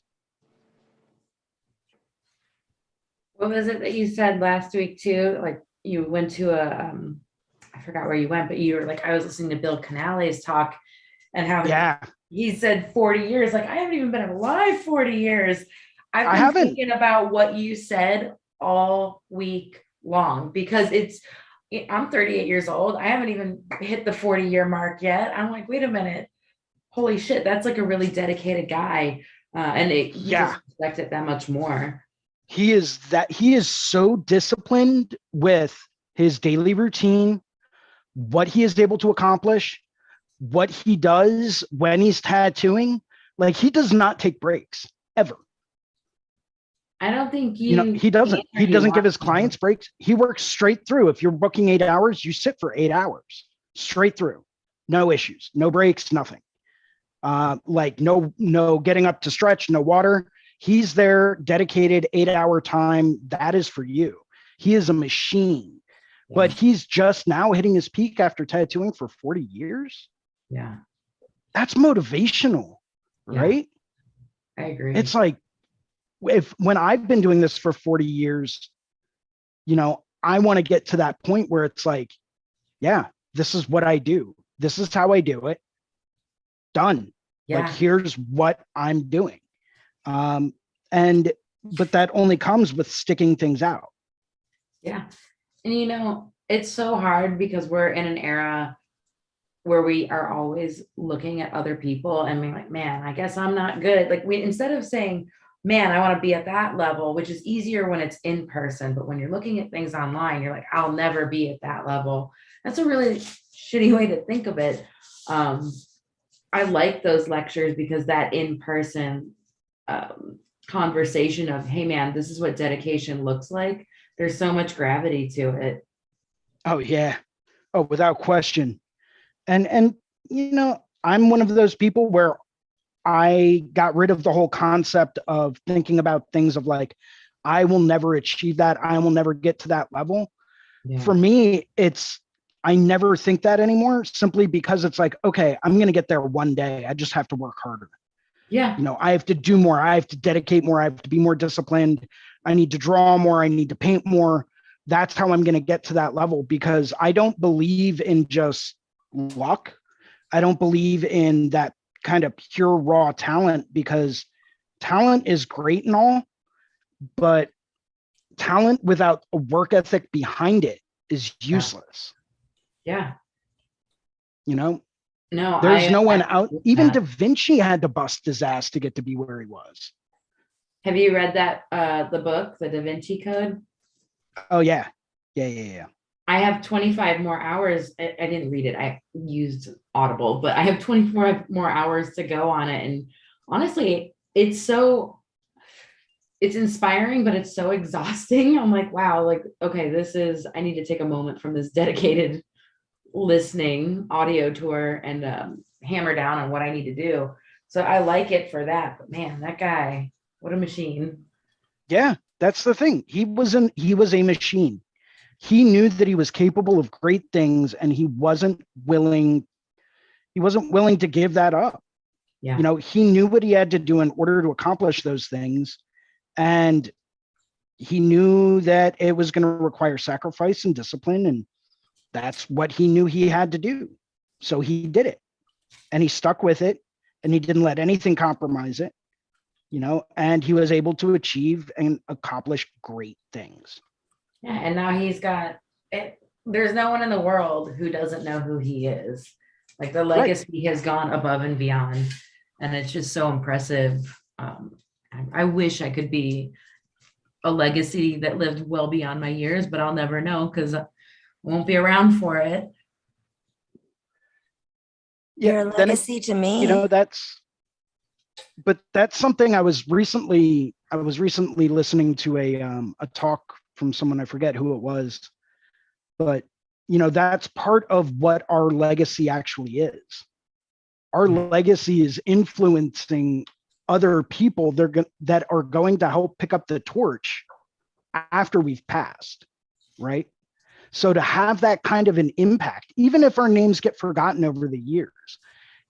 What was it that you said last week too? Like you went to I forgot where you went, but you were like, I was listening to Bill Canale's talk and how he said 40 years. Like, I haven't even been alive 40 years. I've been thinking about what you said all week long, because I'm 38 years old. I haven't even hit the 40-year mark yet. I'm like, wait a minute. Holy shit, that's like a really dedicated guy. You just respect it that much more. He is so disciplined with his daily routine, what he is able to accomplish, what he does when he's tattooing. Like, he does not take breaks ever. I don't think he doesn't give his clients breaks. He works straight through. If you're booking 8 hours, you sit for 8 hours straight through. No issues, no breaks, nothing. Like no getting up to stretch, no water. He's there, dedicated 8-hour time. That is for you. He is a machine, but he's just now hitting his peak after tattooing for 40 years. Yeah. That's motivational, right? I agree. It's like, when I've been doing this for 40 years, I want to get to that point where it's like, yeah, this is what I do. This is how I do it. Done. Yeah. Like, here's what I'm doing. But that only comes with sticking things out. Yeah. And it's so hard because we're in an era where we are always looking at other people and being like, man, I guess I'm not good. Like, instead of saying, man, I want to be at that level, which is easier when it's in person. But when you're looking at things online, you're like, I'll never be at that level. That's a really shitty way to think of it. I like those lectures because that in-person conversation of, hey man, this is what dedication looks like. There's so much gravity to it. Oh yeah. Oh, without question. And I'm one of those people where I got rid of the whole concept of thinking about things of like, I will never achieve that. I will never get to that level. Yeah. For me, I never think that anymore, simply because it's like, okay, I'm going to get there one day. I just have to work harder. Yeah. I have to do more. I have to dedicate more. I have to be more disciplined. I need to draw more. I need to paint more. That's how I'm going to get to that level, because I don't believe in just luck. I don't believe in that kind of pure raw talent, because talent is great and all, but talent without a work ethic behind it is useless. Yeah. No, there's no one out. Even Da Vinci had to bust his ass to get to be where he was. Have you read that, the book, The Da Vinci Code? Oh yeah. Yeah. I have 25 more hours. I didn't read it. I used Audible, but I have 24 more hours to go on it. And honestly, it's inspiring, but it's so exhausting. I'm like, wow, like, okay, I need to take a moment from this dedicated listening audio tour and hammer down on what I need to do. So I like it for that. But man, that guy, what a machine. Yeah, that's the thing. He was a machine. He knew that he was capable of great things, and he wasn't willing to give that up. Yeah. He knew what he had to do in order to accomplish those things. And, he knew that it was going to require sacrifice and discipline, and that's what he knew he had to do. So he did it, and he stuck with it, and he didn't let anything compromise it, and he was able to achieve and accomplish great things. Yeah, and now he's got it. There's no one in the world who doesn't know who he is. Like the legacy has gone above and beyond, and it's just so impressive. I wish I could be a legacy that lived well beyond my years, but I'll never know because I won't be around for it. You're a legacy to me. That's something I was recently listening to a talk from someone, I forget who it was, but that's part of what our legacy actually is. Our legacy is influencing other people that are going to help pick up the torch after we've passed, right? So to have that kind of an impact, even if our names get forgotten over the years,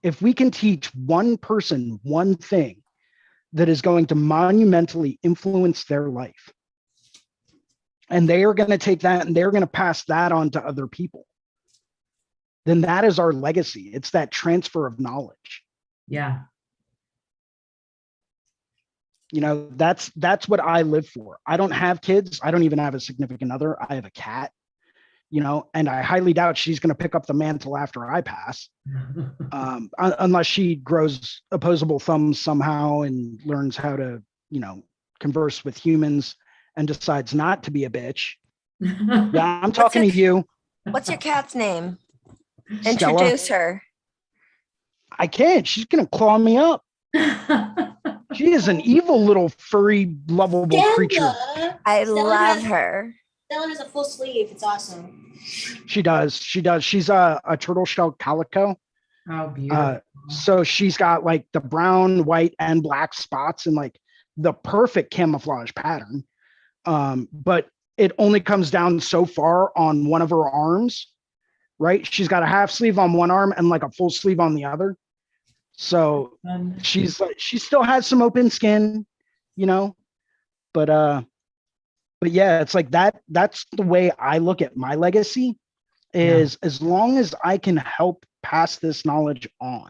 if we can teach one person one thing that is going to monumentally influence their life, and they are going to take that and they're going to pass that on to other people, then that is our legacy. It's that transfer of knowledge. Yeah. That's what I live for. I don't have kids. I don't even have a significant other. I have a cat, and I highly doubt she's going to pick up the mantle after I pass, unless she grows opposable thumbs somehow and learns how to, converse with humans and decides not to be a bitch. Yeah, I'm talking to you. What's your cat's name? Stella. Introduce her. I can't. She's going to claw me up. She is an evil little furry, lovable creature. I love her. Stella has a full sleeve. It's awesome. She does. She's a turtle shell calico. Oh, beautiful. So she's got like the brown, white, and black spots and like the perfect camouflage pattern. But it only comes down so far on one of her arms, right? She's got a half sleeve on one arm and like a full sleeve on the other. So she still has some open skin, but yeah, it's like that. That's the way I look at my legacy is as long as I can help pass this knowledge on,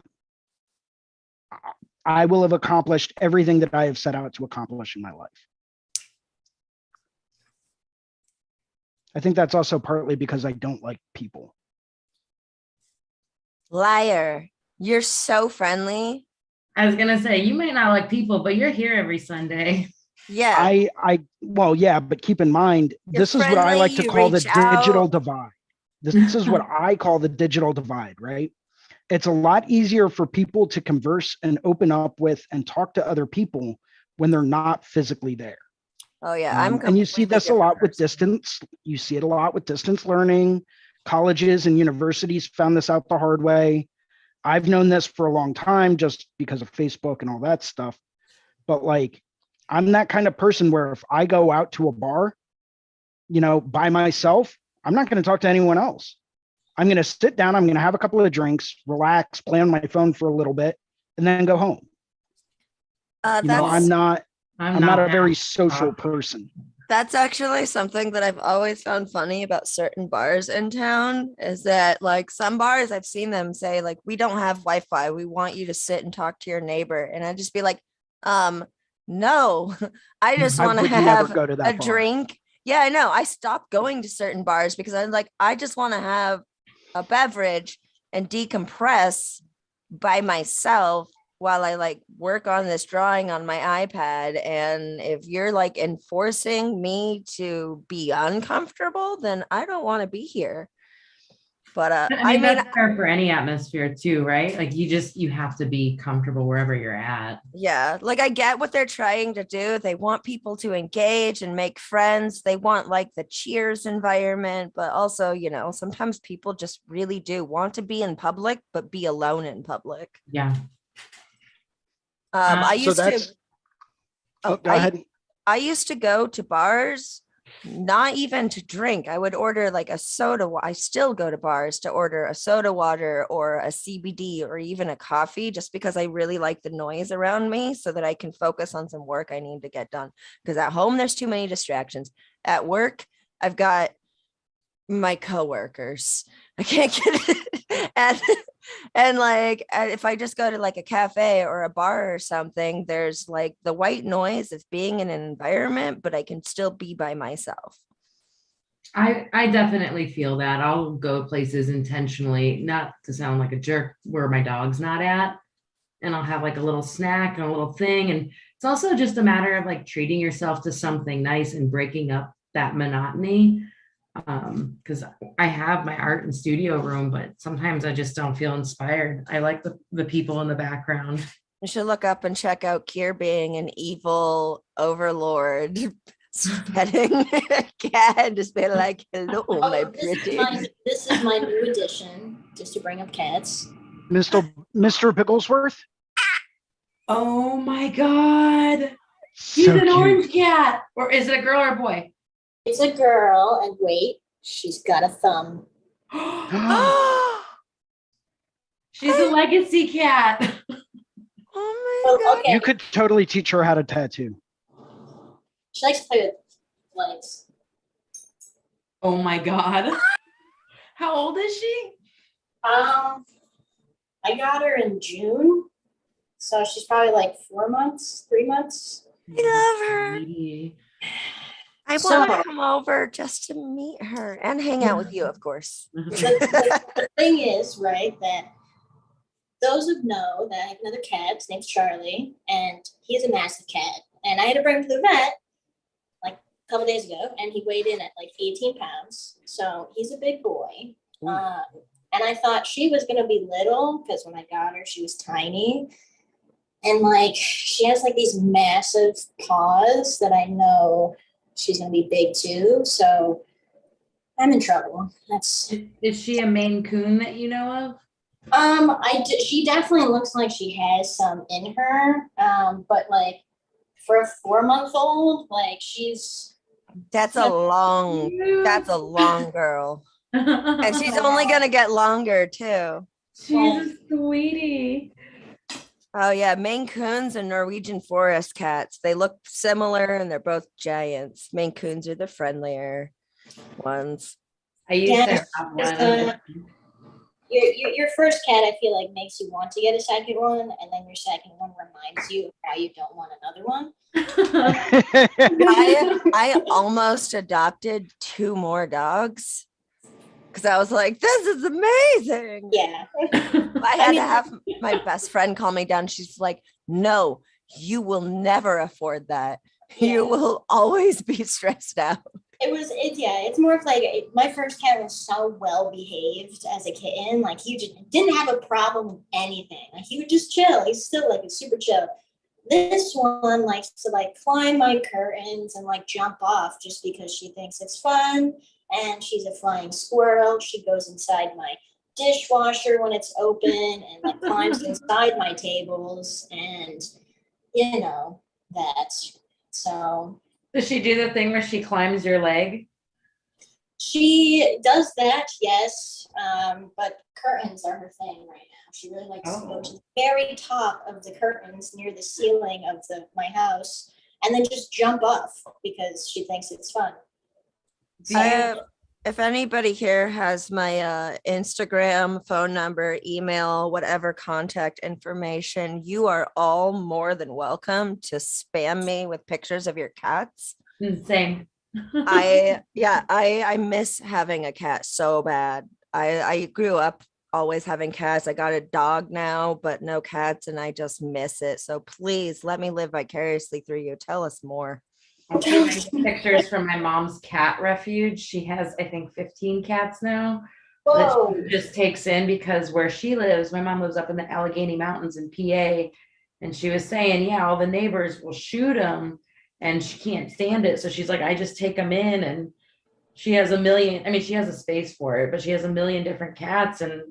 I will have accomplished everything that I have set out to accomplish in my life. I think that's also partly because I don't like people. Liar. You're so friendly. I was gonna say you might not like people, but you're here every Sunday. Yeah. Well, yeah, but keep in mind, this is what I like to call the digital divide. This is what I call the digital divide, right? It's a lot easier for people to converse and open up with and talk to other people when they're not physically there. Oh yeah, and you see this a lot with distance. You see it a lot with distance learning. Colleges and universities found this out the hard way. I've known this for a long time just because of Facebook and all that stuff. But like, I'm that kind of person where if I go out to a bar, by myself, I'm not going to talk to anyone else. I'm going to sit down. I'm going to have a couple of drinks, relax, play on my phone for a little bit, and then go home. I'm not a very social person. That's actually something that I've always found funny about certain bars in town is that like some bars I've seen them say like, we don't have Wi-Fi. We want you to sit and talk to your neighbor. And I'd just be like, no, I just want to have a drink. Yeah, I know. I stopped going to certain bars because I'm like, I just want to have a beverage and decompress by myself while I like work on this drawing on my iPad. And if you're like enforcing me to be uncomfortable, then I don't want to be here. But I mean that's fair for any atmosphere too, right? Like you have to be comfortable wherever you're at. Yeah, like I get what they're trying to do. They want people to engage and make friends. They want like the cheers environment, but also, sometimes people just really do want to be in public, but be alone in public. Yeah. I used go ahead. I used to go to bars not even to drink. I would order like a soda. I still go to bars to order a soda water or a CBD or even a coffee just because I really like the noise around me so that I can focus on some work I need to get done. Because at home, there's too many distractions. At work, I've got my coworkers. I can't get it. And like if I just go to like a cafe or a bar or something, there's like the white noise of being in an environment, but I can still be by myself. I definitely feel that. I'll go places intentionally, not to sound like a jerk, where my dog's not at. And I'll have like a little snack and a little thing. And it's also just a matter of like treating yourself to something nice and breaking up that monotony. Because I have my art and studio room, but sometimes I just don't feel inspired. I like the people in the background. You should look up and check out Kier being an evil overlord, petting a cat and just being like, hello, my pretty. This is my new addition, just to bring up cats. Mr. Picklesworth. Oh my God. He's So an cute. orange cat. Or is it a girl or a boy? It's a girl, and wait, she's got a thumb. She's a legacy cat. Oh my God. Okay, You could totally teach her how to tattoo. she likes to play with legs. Oh my God. How old is she? I got her in June, so she's probably like 3 months. I love her. Sweetie. I want to come over just to meet her and hang out with you, of course. The thing is, right, that those who know that I have another cat, his name's Charlie, and he's a massive cat. And I had to bring him to the vet like a couple days ago, and he weighed in at like 18 pounds. So he's a big boy. And I thought she was going to be little because when I got her, she was tiny. And like, she has like these massive paws that I know she's going to be big too. So I'm in trouble. Is she a Maine Coon that you know of? She definitely looks like she has some in her. But like for a 4-month-old, like That's a long girl. And she's only going to get longer too. She's a sweetie. Oh yeah, Maine Coons and Norwegian forest cats. They look similar and they're both giants. Maine Coons are the friendlier ones. I used to have one. Your first cat, I feel like, makes you want to get a second one, and then your second one reminds you of why you don't want another one. I almost adopted 2 more dogs because I was like, this is amazing. Yeah. I had to have my best friend calm me down. She's like, no, you will never afford that. You will always be stressed out. It's more of like, my first cat was so well behaved as a kitten. Like, he just didn't have a problem with anything. Like, he would just chill. He's still like super chill. This one likes to like climb my curtains and like jump off just because she thinks it's fun. And she's a flying squirrel. She goes inside my dishwasher when it's open and like climbs inside my tables, and that. So Does she do the thing where she climbs your leg? she does that, yes. But curtains are her thing right now. She really likes to go to the very top of the curtains near the ceiling of my house and then just jump off because she thinks it's fun. If anybody here has my Instagram, phone number, email, whatever contact information, you are all more than welcome to spam me with pictures of your cats. Same. I miss having a cat so bad. I grew up always having cats. I got a dog now, but no cats, and I just miss it. So please let me live vicariously through you. Tell us more. I'll see pictures from my mom's cat refuge. She has, I think, 15 cats now. Whoa. That she just takes in because where she lives, my mom lives up in the Allegheny Mountains in PA, and she was saying, yeah, all the neighbors will shoot them, and she can't stand it. So she's like, I just take them in, and she has she has a space for it, but she has a million different cats, and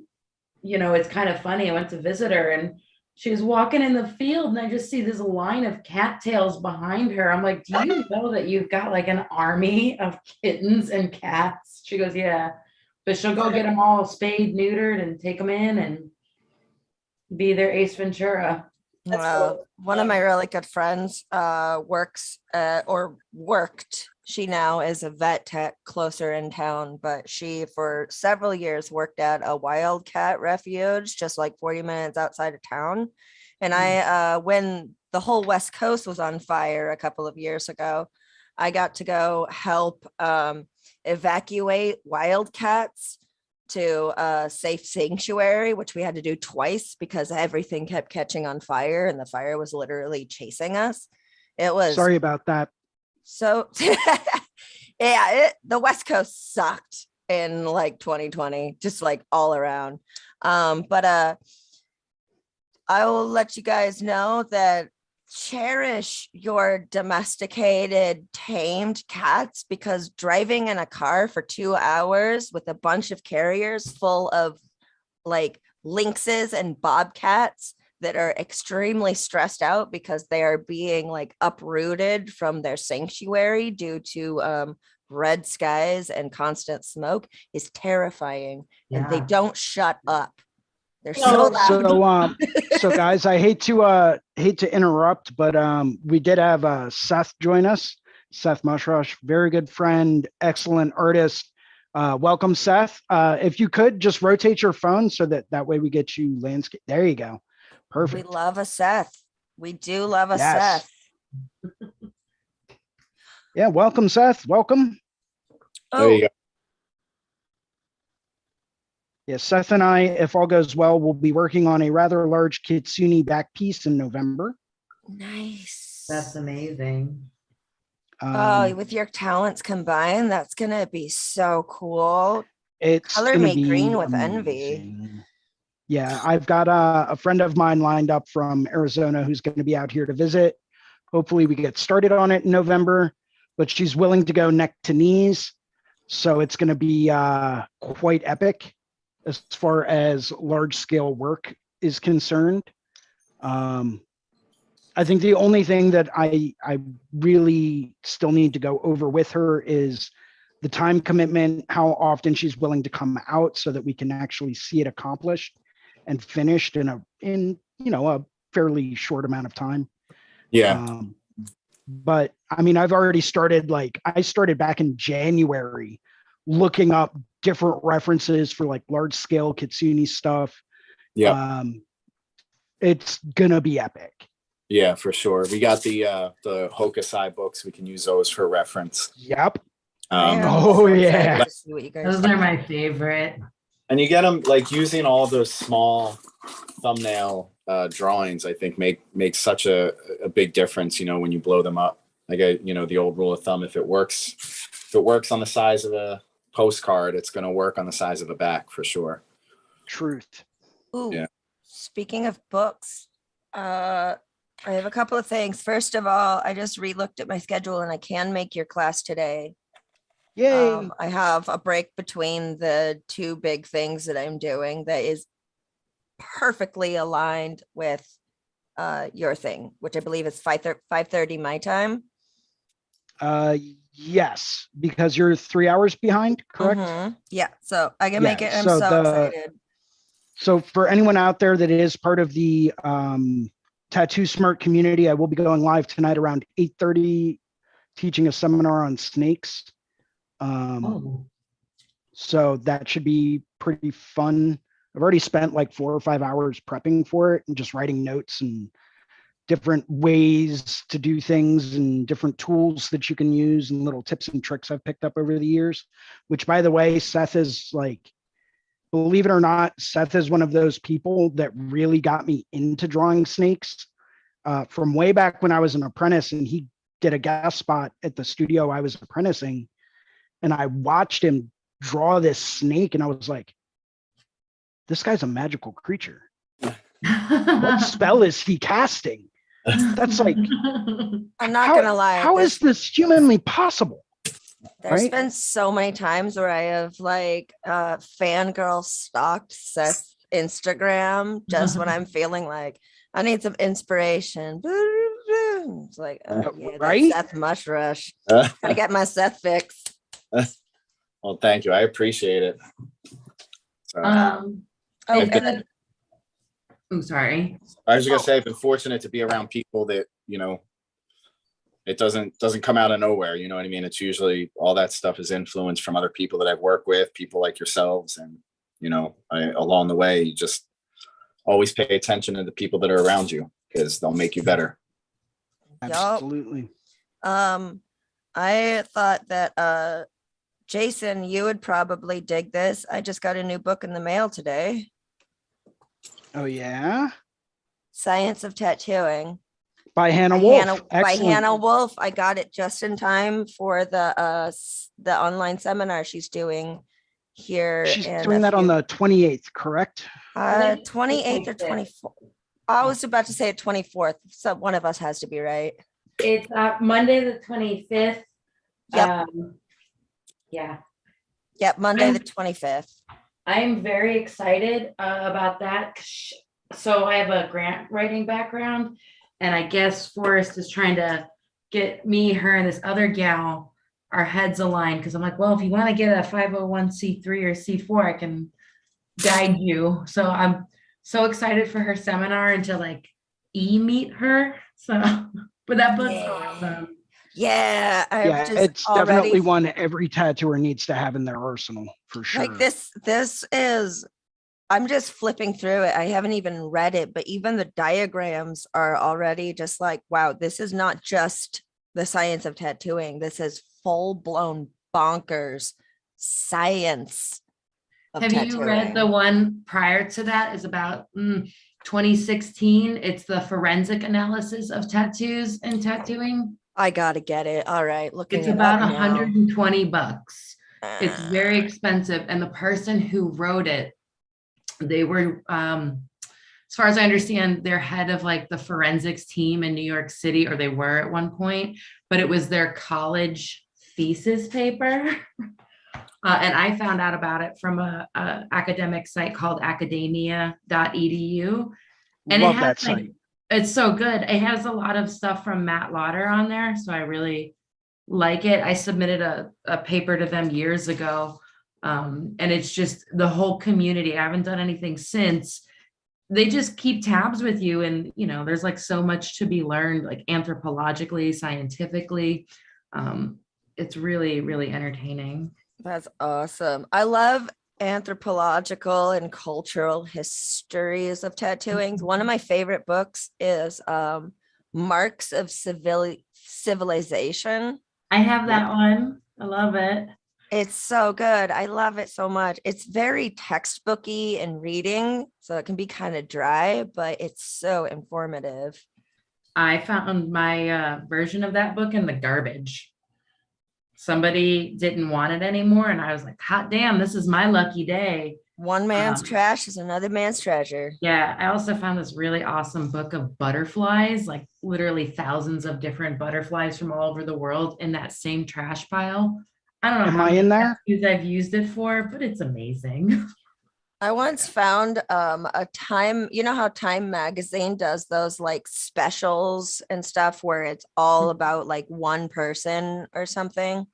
it's kind of funny. I went to visit her, and She was walking in the field and I just see this line of cattails behind her. I'm like, do you know that you've got like an army of kittens and cats? She goes, yeah. But she'll go get them all spayed, neutered, and take them in and be their Ace Ventura. That's cool. One of my really good friends works or worked. She now is a vet tech closer in town, but she for several years worked at a wildcat refuge just like 40 minutes outside of town. And I when the whole West Coast was on fire a couple of years ago, I got to go help evacuate wildcats to a safe sanctuary, which we had to do twice because everything kept catching on fire and the fire was literally chasing us. It was Sorry about that. so the West Coast sucked in like 2020, just like all around. But I will let you guys know that cherish your domesticated, tamed cats, because driving in a car for 2 hours with a bunch of carriers full of like lynxes and bobcats that are extremely stressed out because they are being like uprooted from their sanctuary due to red skies and constant smoke is terrifying. And they Yeah. don't shut up. They're so loud. So guys, I hate to interrupt, but we did have Seth join us. Seth Mushrush, very good friend, excellent artist. Welcome, Seth. If you could just rotate your phone so that way we get you landscape. There you go. Perfect. We love a Seth. We do love a Yes. Seth. Yeah, welcome, Seth. Welcome. There you go. Yeah, Seth and I, if all goes well, will be working on a rather large kitsune back piece in November. Nice. That's amazing. With your talents combined, that's gonna be so cool. It's Color gonna me be green with envy. amazing. Yeah, I've got a friend of mine lined up from Arizona who's going to be out here to visit. Hopefully we get started on it in November, but she's willing to go neck to knees. So it's going to be quite epic as far as large scale work is concerned. I think the only thing that I really still need to go over with her is the time commitment, how often she's willing to come out so that we can actually see it accomplished and finished in a fairly short amount of time. Yeah. But I mean, I've already started, I started back in January looking up different references for like large scale kitsune stuff. Yeah. It's gonna be epic. Yeah, for sure. We got the Hokusai books. We can use those for reference. Yep. Oh yeah. Those are my favorite. And you get them like using all those small thumbnail drawings, I think makes such a big difference, when you blow them up. Like, the old rule of thumb, if it works on the size of a postcard, it's going to work on the size of a back for sure. Truth. Ooh, Yeah. Speaking of books, I have a couple of things. First of all, I just re-looked at my schedule and I can make your class today. Yay. I have a break between the two big things that I'm doing that is perfectly aligned with your thing, which I believe is 5:30 my time. Yes, because you're 3 hours behind, correct? Yeah, so I can Yeah, make it. I'm so so excited. So for anyone out there that is part of the Tattoo Smart community, I will be going live tonight around 8:30, teaching a seminar on snakes. So that should be pretty fun. I've already spent like 4 or 5 hours prepping for it and just writing notes and different ways to do things and different tools that you can use and little tips and tricks I've picked up over the years, which, by the way, Seth is like, believe it or not, Seth is one of those people that really got me into drawing snakes from way back when I was an apprentice, and he did a guest spot at the studio I was apprenticing, and I watched him draw this snake and I was like, this guy's a magical creature. What spell is he casting? That's like, I'm not gonna lie. How is this humanly possible? There's right? been so many times where I have like fangirl stalked Seth's Instagram just when I'm feeling like, I need some inspiration. It's like, oh yeah, that Right? Seth mush rush. Uh, Gotta get my Seth fix. well, thank you. I appreciate it. So, Oh, it's and good. I'm sorry. I was just gonna say, I've been fortunate to be around people that, it doesn't come out of nowhere. You know what I mean? It's usually all that stuff is influenced from other people that I've worked with, people like yourselves. And, along the way, you just always pay attention to the people that are around you because they'll make you better. Absolutely. I thought that Jason, you would probably dig this. I just got a new book in the mail today. Oh yeah. Science of Tattooing By Hannah by Wolf. by Excellent. Hannah Wolf. I got it just in time for the online seminar she's doing here. She's in doing a that on few- the 28th, correct? 28th or 24th. I was about to say 24th. So one of us has to be right. It's Monday the 25th. Yep. Yeah. Yep. Monday the 25th. I'm very excited about that. So I have a grant writing background, and I guess Forrest is trying to get me, her, and this other gal, our heads aligned. Because I'm like, well, if you want to get a 501c3 or C4, I can guide you. So I'm so excited for her seminar and to like meet her. So, but that book's awesome. Yeah, Yeah, it's definitely one every tattooer needs to have in their arsenal for sure. Like this is, I'm just flipping through it. I haven't even read it, but even the diagrams are already just like, wow, this is not just the science of tattooing. This is full blown bonkers science of Have tattooing. you read the one prior to that? Is about 2016. It's the forensic analysis of tattoos and tattooing. I gotta get it. All right, looking It's it about up now. $120. It's very expensive. And the person who wrote it, they were, as far as I understand, they're head of like the forensics team in New York City, or they were at one point, but it was their college thesis paper. And I found out about it from a academic site called academia.edu. And Love it has that site. it's so good. It has a lot of stuff from Matt Lauder on there. So I really like it. I submitted a paper to them years ago. And it's just the whole community. I haven't done anything since. They just keep tabs with you. And, there's like so much to be learned, like anthropologically, scientifically. It's really, really entertaining. That's awesome. I love anthropological and cultural histories of tattooing. One of my favorite books is Marks of Civilization. I have that one. I love it. It's so good. I love it so much. It's very textbooky and reading, so it can be kind of dry, but it's so informative. I found my version of that book in the garbage. Somebody didn't want it anymore. And I was like, hot damn, this is my lucky day. One man's trash is another man's treasure. Yeah. I also found this really awesome book of butterflies, like literally thousands of different butterflies from all over the world in that same trash pile. I don't know Am how I in there? I've used it for, but it's amazing. I once found a Time, you know how Time magazine does those like specials and stuff where it's all about like one person or something.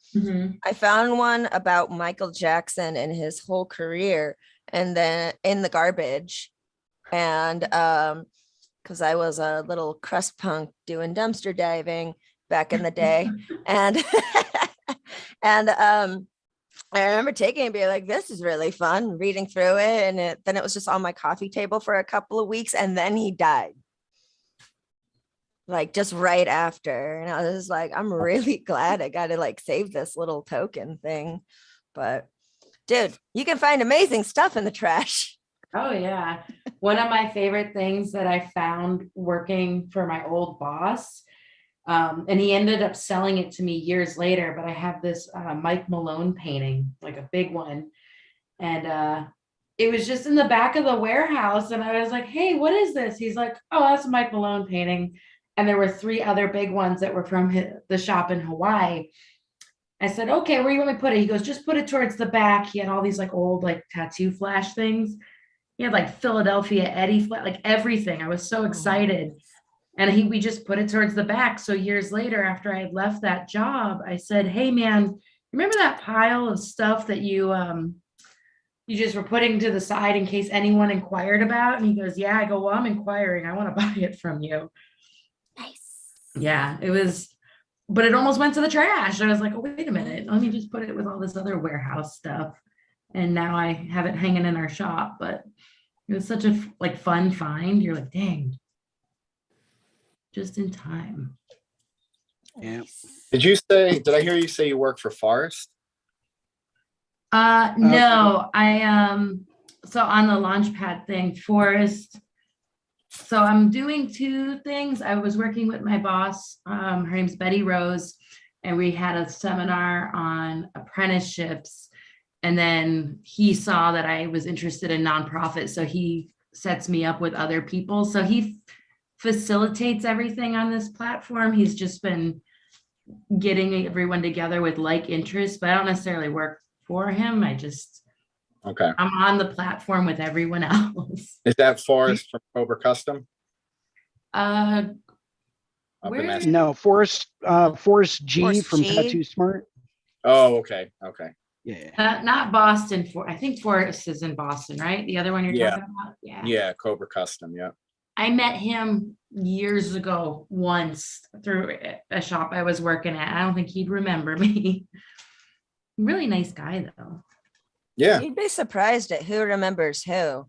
I found one about Michael Jackson and his whole career, and then in the garbage. And because I was a little crust punk doing dumpster diving back in the day. And I remember taking it and being like, this is really fun, reading through it. And then it was just on my coffee table for a couple of weeks. And then he died. Like just right after. And I was like, I'm really glad I got to like save this little token thing. But dude, you can find amazing stuff in the trash. Oh yeah. One of my favorite things that I found working for my old boss, and he ended up selling it to me years later, but I have this Mike Malone painting, like a big one. And it was just in the back of the warehouse. And I was like, hey, what is this? He's like, oh, that's a Mike Malone painting. And there were 3 other big ones that were from the shop in Hawaii. I said, okay, where do you want me to put it? He goes, just put it towards the back. He had all these like old like tattoo flash things. He had like Philadelphia Eddie flag, like everything. I was so excited. And we just put it towards the back. So years later, after I had left that job, I said, hey man, remember that pile of stuff that you just were putting to the side in case anyone inquired about? And he goes, yeah. I go, well, I'm inquiring. I want to buy it from you. Nice. Yeah, it was, but it almost went to the trash. I was like, oh, wait a minute. Let me just put it with all this other warehouse stuff. And now I have it hanging in our shop, but it was such a like fun find. You're like, dang, just in time. Yeah. Did I hear you say you work for Forrest? No, so on the Launchpad thing, Forrest. So I'm doing two things. I was working with my boss, her name's Betty Rose, and we had a seminar on apprenticeships. And then he saw that I was interested in nonprofit, so he sets me up with other people. So he facilitates everything on this platform. He's just been getting everyone together with like interests, but I don't necessarily work for him. Okay. I'm on the platform with everyone else. Is that Forrest from Cobra Custom? Up Up in Where- Mass- No, Forrest G Forrest from G? Tattoo Smart. Oh, okay. Okay. Yeah. not Boston. I think Forrest is in Boston, right? The other one you're Yeah. talking about? Yeah. Yeah. Cobra Custom. Yeah. I met him years ago once through a shop I was working at. I don't think he'd remember me. Really nice guy though. Yeah. You'd be surprised at who remembers who.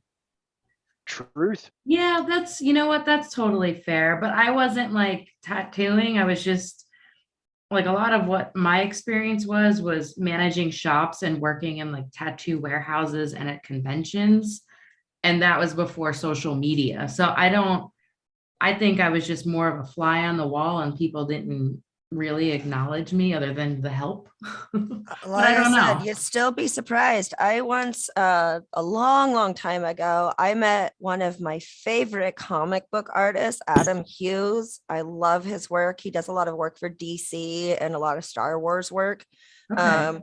Truth. Yeah, you know what? That's totally fair. But I wasn't like tattooing. I was just like a lot of what my experience was managing shops and working in like tattoo warehouses and at conventions. And that was before social media. So I think I was just more of a fly on the wall and people didn't really acknowledge me other than the help. But I don't know. You'd still be surprised. I once, a long time ago, I met one of my favorite comic book artists, Adam Hughes. I love his work. He does a lot of work for DC and a lot of Star Wars work. Okay.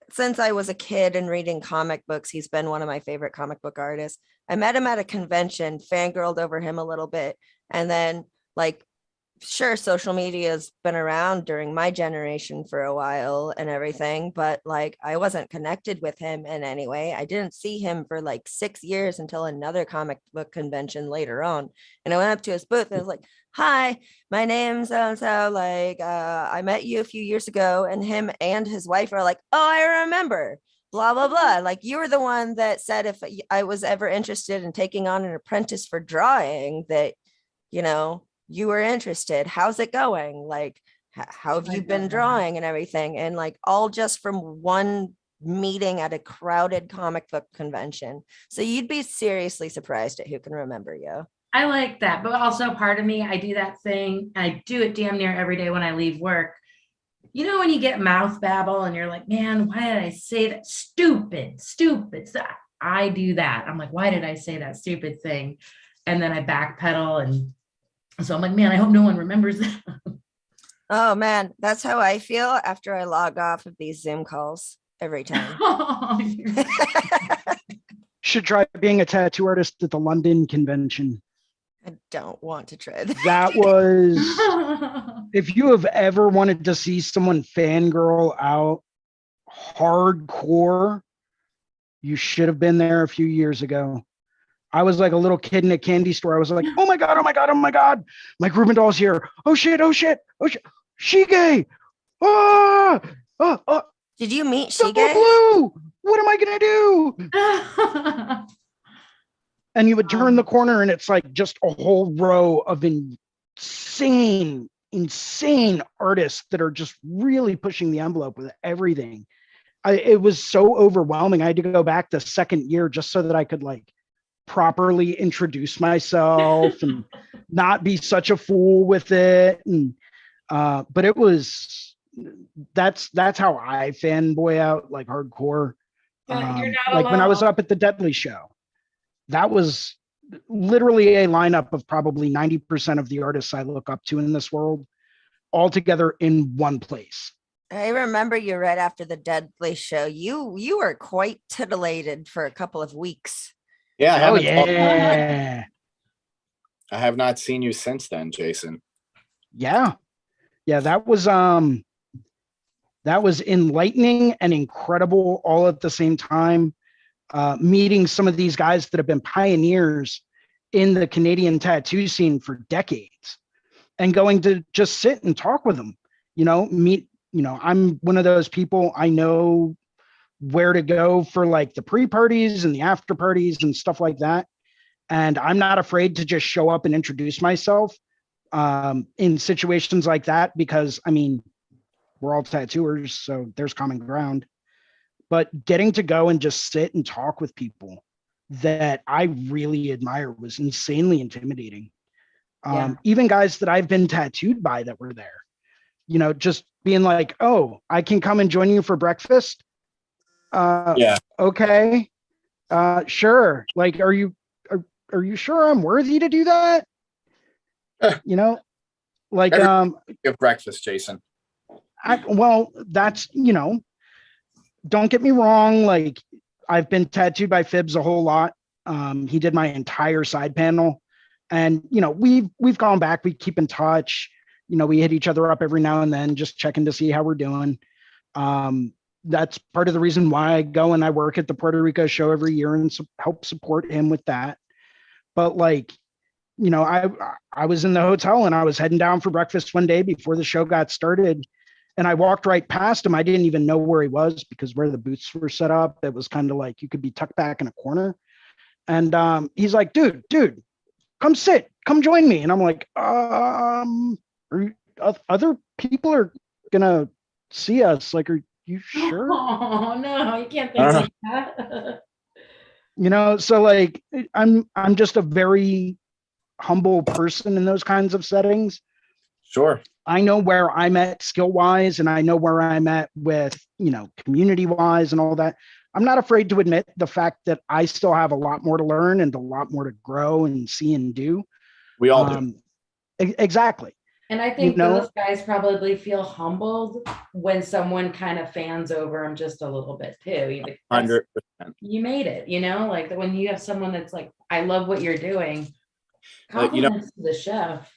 Since I was a kid and reading comic books, he's been one of my favorite comic book artists. I met him at a convention, fangirled over him a little bit, and then like, sure, social media has been around during my generation for a while and everything, but like I wasn't connected with him in any way. I didn't see him for like 6 years until another comic book convention later on. And I went up to his booth and I was like, hi, my name's so-and-so. Like, I met you a few years ago. And him and his wife are like, oh, I remember. Blah, blah, blah. Like you were the one that said if I was ever interested in taking on an apprentice for drawing that, you know, you were interested. How's it going? Like, how have you been drawing and everything? And like all just from one meeting at a crowded comic book convention. So you'd be seriously surprised at who can remember you. I like that, but also part of me, I do that thing, and I do it damn near every day when I leave work. You know, when you get mouth babble and you're like, man, why did I say that? Stupid. So I do that. I'm like, why did I say that stupid thing? And then I backpedal. And so I'm like, man, I hope no one remembers that. Oh man, that's how I feel after I log off of these Zoom calls every time. Should try being a tattoo artist at the London convention. I don't want to try that. That was, if you have ever wanted to see someone fangirl out hardcore, you should have been there a few years ago. I was like a little kid in a candy store. I was like, oh my God, oh my God, oh my God. Mike Rubendall's here. Oh shit, oh shit, oh shit. Shige. Ah, Did you meet Double Shige? blue. What am I going to do? And you would turn the corner and it's like just a whole row of insane artists that are just really pushing the envelope with everything. It was so overwhelming. I had to go back the second year just so that I could like properly introduce myself and not be such a fool with it. And but it was, that's how I fanboy out like hardcore. You're not like when I was alone. up at the Deadly Show, that was literally a lineup of probably 90% of the artists I look up to in this world all together in one place. I remember you right after the Deadly Show. You were quite titillated for a couple of weeks. Yeah, I Oh haven't talked- yeah. I have not seen you since then, Jason. Yeah. Yeah, that was enlightening and incredible all at the same time. Meeting some of these guys that have been pioneers in the Canadian tattoo scene for decades and going to just sit and talk with them, I'm one of those people. I know where to go for like the pre-parties and the after parties and stuff like that. And I'm not afraid to just show up and introduce myself in situations like that, because I mean, we're all tattooers, so there's common ground. But getting to go and just sit and talk with people that I really admire was insanely intimidating. Yeah. Even guys that I've been tattooed by that were there, just being like, oh, I can come and join you for breakfast. Yeah. Okay. Sure. Like, are you sure I'm worthy to do that? Like, Give breakfast, Jason. well, that's, don't get me wrong. Like, I've been tattooed by Phibbs a whole lot. He did my entire side panel, and we've gone back. We keep in touch. We hit each other up every now and then, just checking to see how we're doing. That's part of the reason why I go and I work at the Puerto Rico show every year and help support him with that. But like, I was in the hotel and I was heading down for breakfast one day before the show got started. And I walked right past him. I didn't even know where he was, because where the booths were set up, it was kind of like you could be tucked back in a corner. And he's like, dude, come sit, come join me. And I'm like, other people are gonna see us. Like, are you sure? Oh no, you can't think like that. So like, I'm just a very humble person in those kinds of settings. Sure. I know where I'm at skill wise, and I know where I'm at with, community wise and all that. I'm not afraid to admit the fact that I still have a lot more to learn and a lot more to grow and see and do. We all do. Exactly. And I think those guys probably feel humbled when someone kind of fans over them just a little bit too. 100%. You made it, like when you have someone that's like, I love what you're doing. Compliments to the chef.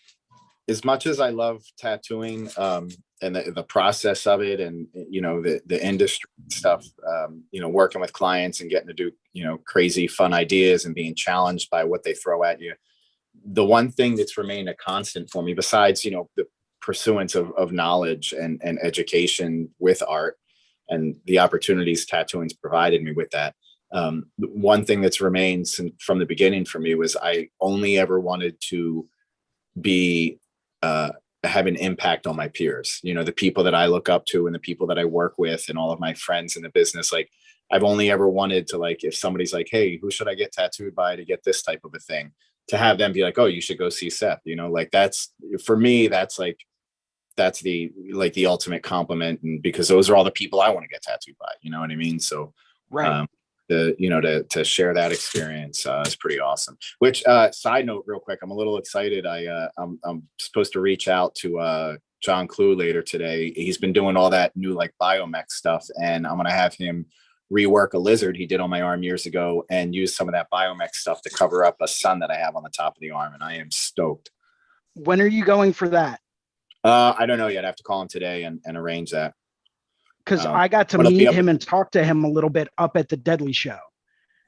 As much as I love tattooing and the process of it, and the industry stuff, working with clients and getting to do crazy fun ideas and being challenged by what they throw at you, the one thing that's remained a constant for me, besides the pursuance of knowledge and education with art and the opportunities tattooing's provided me with that, one thing that's remained from the beginning for me was I only ever wanted to be have an impact on my peers, the people that I look up to and the people that I work with and all of my friends in the business. Like, I've only ever wanted to, like, if somebody's like, hey, who should I get tattooed by to get this type of a thing, to have them be like, oh, you should go see Seth, like, that's, for me, that's the ultimate compliment. And because those are all the people I want to get tattooed by, you know what I mean? So, right. To share that experience is pretty awesome. Which side note, real quick, I'm a little excited. I'm supposed to reach out to John Clue later today. He's been doing all that new like biomech stuff, and I'm gonna have him rework a lizard he did on my arm years ago and use some of that biomech stuff to cover up a sun that I have on the top of the arm, and I am stoked. When are you going for that? I don't know yet. I have to call him today and arrange that. Because I got to meet him and talk to him a little bit up at the Deadly Show.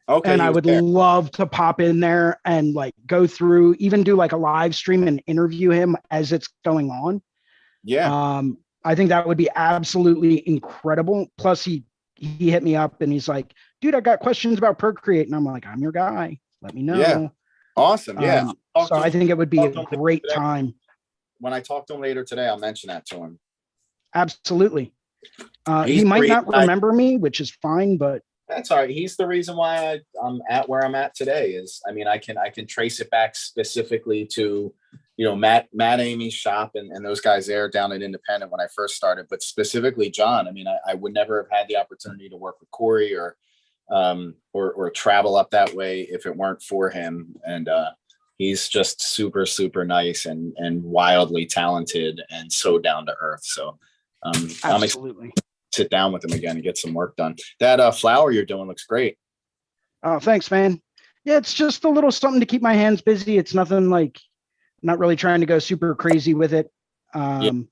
Okay. And I would love to pop in there and like go through, even do like a live stream and interview him as it's going on. Yeah. I think that would be absolutely incredible. Plus he hit me up and he's like, dude, I got questions about Procreate. And I'm like, I'm your guy. Let me know. Yeah. Awesome. Yeah. So I think it would be a great time. When I talk to him later today, I'll mention that to him. Absolutely. He might not remember me, which is fine, but that's all right. He's the reason why I'm at where I'm at today. I can trace it back specifically to, Matt Amy's shop and those guys there down at Independent when I first started, but specifically John. I would never have had the opportunity to work with Corey or travel up that way if it weren't for him. And he's just super, super nice and wildly talented and so down to earth. So I'm excited to sit down with him again and get some work done. That flower you're doing looks great. Oh, thanks, man. Yeah, it's just a little something to keep my hands busy. It's nothing like, not really trying to go super crazy with it. I'm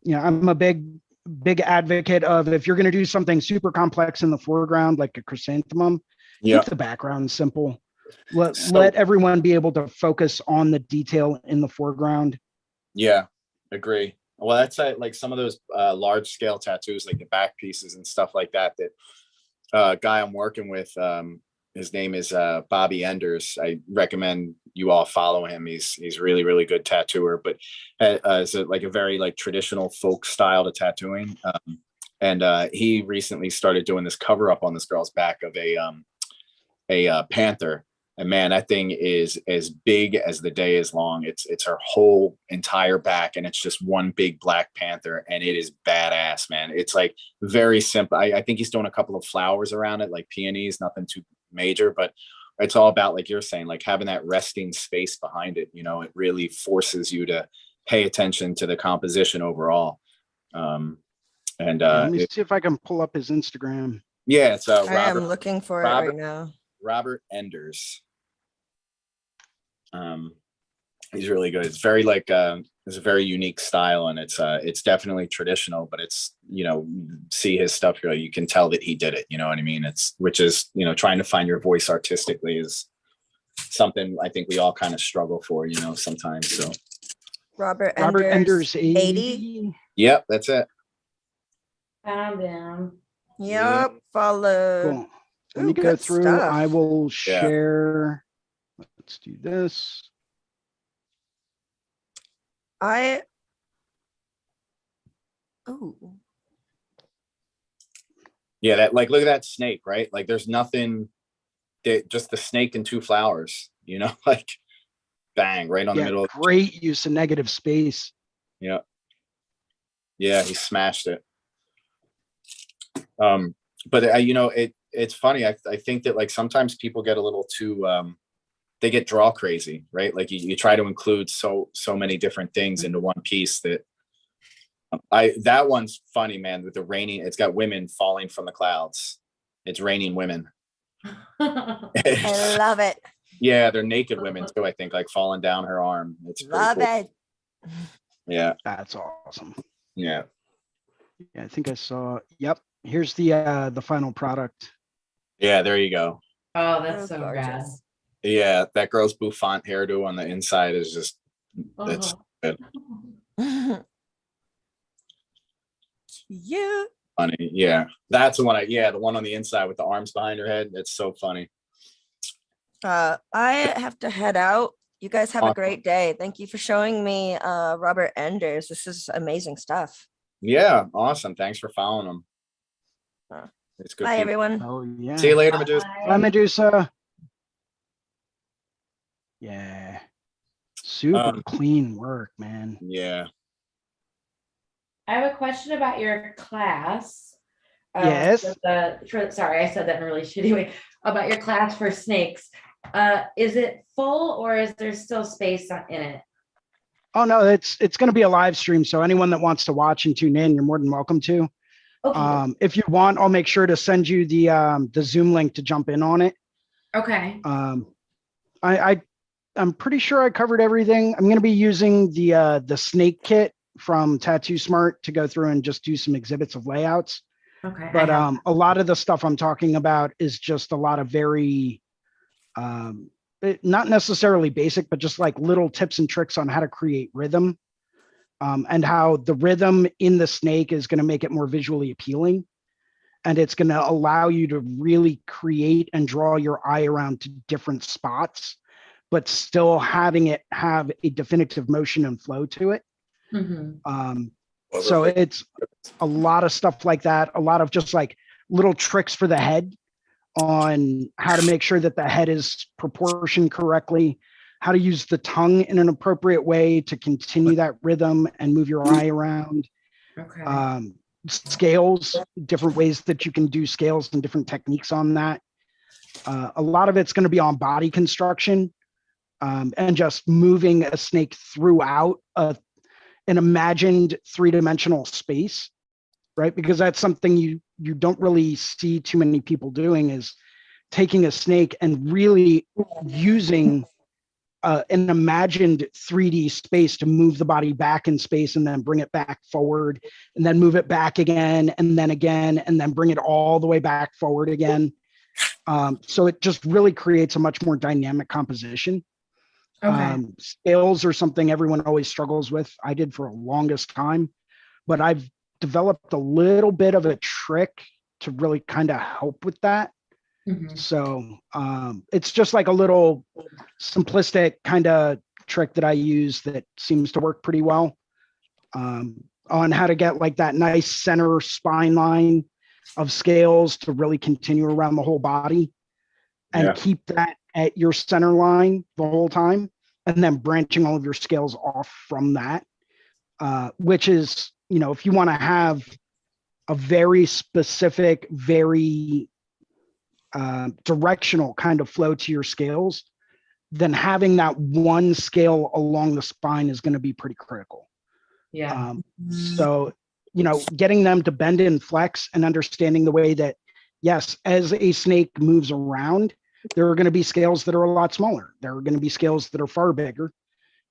a big advocate of, if you're going to do something super complex in the foreground, like a chrysanthemum, Yeah. keep the background simple. Let So- everyone be able to focus on the detail in the foreground. Yeah, agree. Well, that's like some of those large scale tattoos, like the back pieces and stuff like that. That guy I'm working with, his name is Bobby Enders. I recommend you all follow him. He's really, really good tattooer, but is like a very like traditional folk style to tattooing. And he recently started doing this cover up on this girl's back of a panther. And man, that thing is as big as the day is long. It's her whole entire back, and it's just one big black panther, and it is badass, man. It's like very simple. I think he's doing a couple of flowers around it, like peonies, nothing too major, but it's all about, like you're saying, like having that resting space behind it. It really forces you to pay attention to the composition overall. Let me see if I can pull up his Instagram. Yeah, it's I am looking for it Robert- right now. Robert Enders. He's really good. It's very like it's a very unique style, and it's definitely traditional, but it's see his stuff, you can tell that he did it. You know what I mean? Which is trying to find your voice artistically is something I think we all kind of struggle for, sometimes. So Robert Enders, 80. yep, that's it. Found him. Yep, follow. Cool. Let me Ooh, go good through. stuff. I will share. Let's do this. Oh, Yeah, that like look at that snake, right? Like there's nothing, just the snake and two flowers, like bang right on the middle. Great use of negative space. Yeah. Yeah, he smashed it. But it's funny. I think that like sometimes people get a little too they get draw crazy, right? Like you try to include so many different things into one piece that that one's funny, man, with the raining. It's got women falling from the clouds. It's raining women. I love it. Yeah, they're naked women too, I think, like falling down her arm. It's pretty Love cool. it. Yeah. That's awesome. Yeah. Yeah, I think I saw. Yep. Here's the final product. Yeah, there you go. Oh, that's Oh, so gorgeous. rad. Yeah, that girl's bouffant hairdo on the inside is just it's good. Yeah. Funny. Yeah. That's the one the one on the inside with the arms behind her head. It's so funny. I have to head out. You guys have a great day. Thank you for showing me Robert Enders. This is amazing stuff. Yeah, awesome. Thanks for following them. It's good. Bye, people. everyone. Oh yeah. See you later, Medusa. Bye, Medusa. Yeah. Super clean work, man. Yeah. I have a question about your class. Yes. Sorry, I said that in a really shitty way. About your class for snakes. Is it full or is there still space in it? Oh no, it's going to be a live stream, so anyone that wants to watch and tune in, you're more than welcome to. Okay. If you want, I'll make sure to send you the Zoom link to jump in on it. Okay. I'm pretty sure I covered everything. I'm going to be using the snake kit from Tattoo Smart to go through and just do some exhibits of layouts. Okay. But a lot of the stuff I'm talking about is just a lot of very not necessarily basic, but just like little tips and tricks on how to create rhythm, and how the rhythm in the snake is going to make it more visually appealing. And it's going to allow you to really create and draw your eye around to different spots, but still having it have a definitive motion and flow to it. Mm-hmm. So it's a lot of stuff like that, a lot of just like little tricks for the head on how to make sure that the head is proportioned correctly, how to use the tongue in an appropriate way to continue that rhythm and move your eye around. Okay. Scales, different ways that you can do scales and different techniques on that. A lot of it's going to be on body construction, and just moving a snake throughout an imagined three-dimensional space, right? Because that's something you don't really see too many people doing, is taking a snake and really using an imagined 3D space to move the body back in space and then bring it back forward and then move it back again and then bring it all the way back forward again. So it just really creates a much more dynamic composition. Okay. Scales are something everyone always struggles with. I did for the longest time, but I've developed a little bit of a trick to really kind of help with that. Mhm. So it's just like a little simplistic kind of trick that I use that seems to work pretty well on how to get like that nice center spine line of scales to really continue around the whole body and keep that at your center line the whole time, and then branching all of your scales off from that, which is, you know, if you want to have a very specific, very directional kind of flow to your scales, then having that one scale along the spine is going to be pretty critical. Yeah. So, you know, getting them to bend and flex and understanding the way that, yes, as a snake moves around, there are going to be scales that are a lot smaller. There are going to be scales that are far bigger,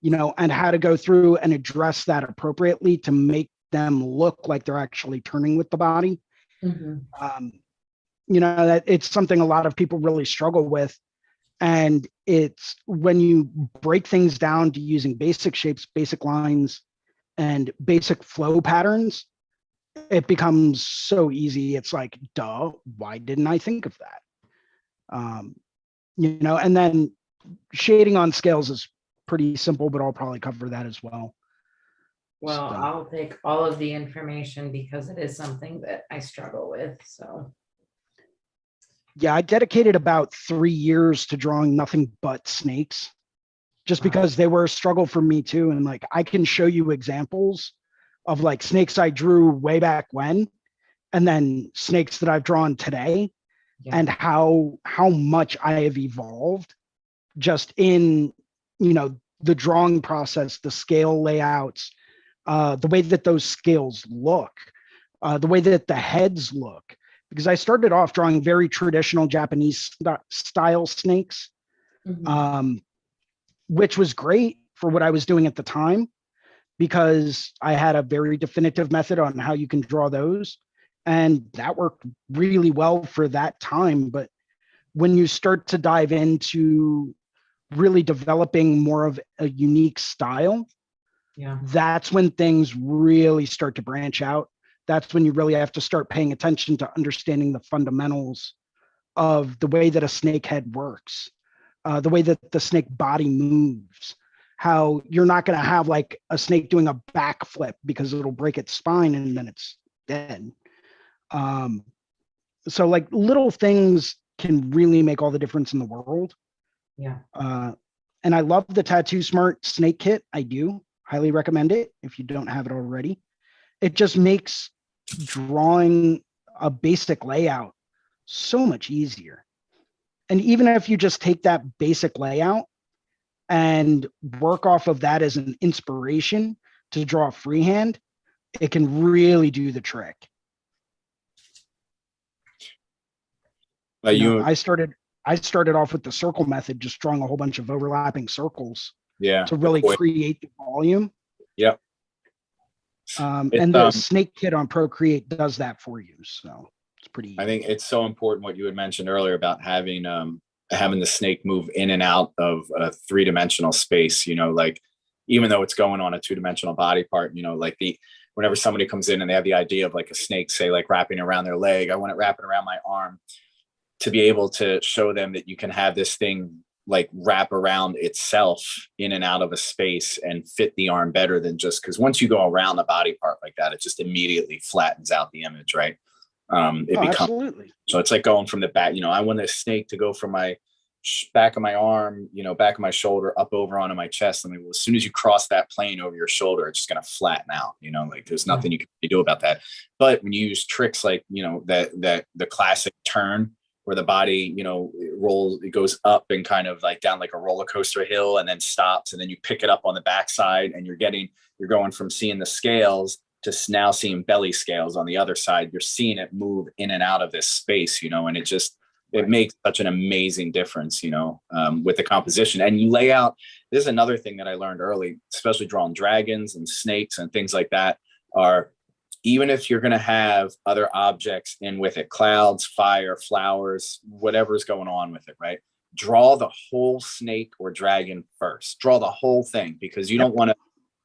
you know, and how to go through and address that appropriately to make them look like they're actually turning with the body. Mhm. You know, that it's something a lot of people really struggle with. And it's when you break things down to using basic shapes, basic lines, and basic flow patterns, it becomes so easy. It's like, duh, why didn't I think of that? You know, and then shading on scales is pretty simple, but I'll probably cover that as well. Well, So, I'll take all of the information because it is something that I struggle with. So, yeah, I dedicated about 3 years to drawing nothing but snakes, just Wow. because they were a struggle for me too. And like, I can show you examples of like snakes I drew way back when, and then snakes that I've drawn today, yeah. and how much I have evolved just in, you know, the drawing process, the scale layouts, the way that those scales look, the way that the heads look. Because I started off drawing very traditional Japanese style snakes, Mhm. which was great for what I was doing at the time, because I had a very definitive method on how you can draw those. And that worked really well for that time. But when you start to dive into really developing more of a unique style, Yeah. that's when things really start to branch out. That's when you really have to start paying attention to understanding the fundamentals of the way that a snake head works, the way that the snake body moves, how you're not going to have like a snake doing a backflip because it'll break its spine and then it's dead. So like little things can really make all the difference in the world. Yeah. And I love the Tattoo Smart Snake Kit. I do highly recommend it if you don't have it already. It just makes drawing a basic layout so much easier. And even if you just take that basic layout and work off of that as an inspiration to draw freehand, it can really do the trick. You know, I started off with the circle method, just drawing a whole bunch of overlapping circles to really create the volume. Yep. And the snake kit on Procreate does that for you. So it's pretty easy. I think it's so important what you had mentioned earlier about having the snake move in and out of a 3-dimensional space, you know, like even though it's going on a 2-dimensional body part, you know, like whenever somebody comes in and they have the idea of like a snake, say like wrapping around their leg, I want it wrapping around my arm, to be able to show them that you can have this thing like wrap around itself in and out of a space and fit the arm better than just, because once you go around the body part like that, it just immediately flattens out the image, right? Absolutely. So it's like going from the back, you know, I want the snake to go from my back of my arm, you know, back of my shoulder up over onto my chest. I mean, well, as soon as you cross that plane over your shoulder, it's just going to flatten out, you know, like there's nothing you can do about that. But when you use tricks like, you know, that the classic turn where the body, you know, it goes up and kind of like down like a roller coaster hill and then stops, and then you pick it up on the backside and you're going from seeing the scales to now seeing belly scales on the other side. You're seeing it move in and out of this space, you know, and it it makes such an amazing difference, with the composition. And you lay out, this is another thing that I learned early, especially drawing dragons and snakes and things like that, are even if you're going to have other objects in with it, clouds, fire, flowers, whatever's going on with it, right? Draw the whole snake or dragon first. Draw the whole thing, because you don't want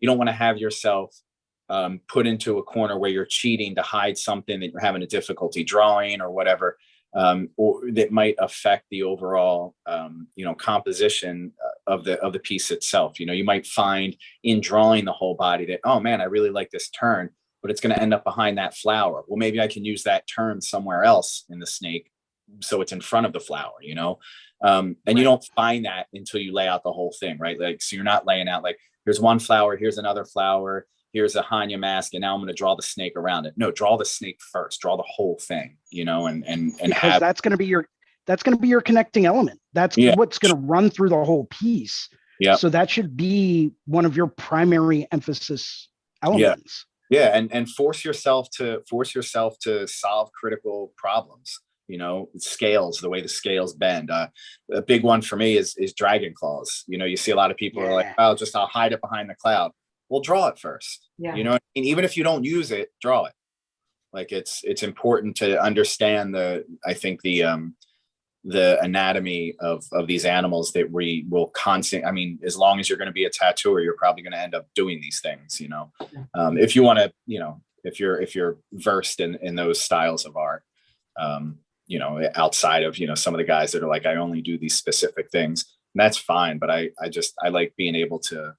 to have yourself put into a corner where you're cheating to hide something that you're having a difficulty drawing or whatever, or that might affect the overall, composition of the piece itself. You might find in drawing the whole body that, oh man, I really like this turn, but it's going to end up behind that flower. Well, maybe I can use that turn somewhere else in the snake, so it's in front of the flower, and you don't find that until you lay out the whole thing, right? Like, so you're not laying out like, here's one flower, here's another flower, here's a Hanya mask, and now I'm going to draw the snake around it. No, draw the snake first, draw the whole thing, and because that's going to be your connecting element. That's what's going to run through the whole piece. Yeah. So that should be one of your primary emphasis elements. Yeah. And force yourself to solve critical problems, scales, the way the scales bend. A big one for me is dragon claws. You see a lot of people are like, oh, I'll hide it behind the cloud. Well, draw it first. Yeah. And even if you don't use it, draw it. Like, it's important to understand the anatomy of these animals that we will constantly, as long as you're going to be a tattooer, you're probably going to end up doing these things, if you want to, if you're versed in those styles of art, outside of, some of the guys that are like, I only do these specific things, and that's fine. But I like being able to,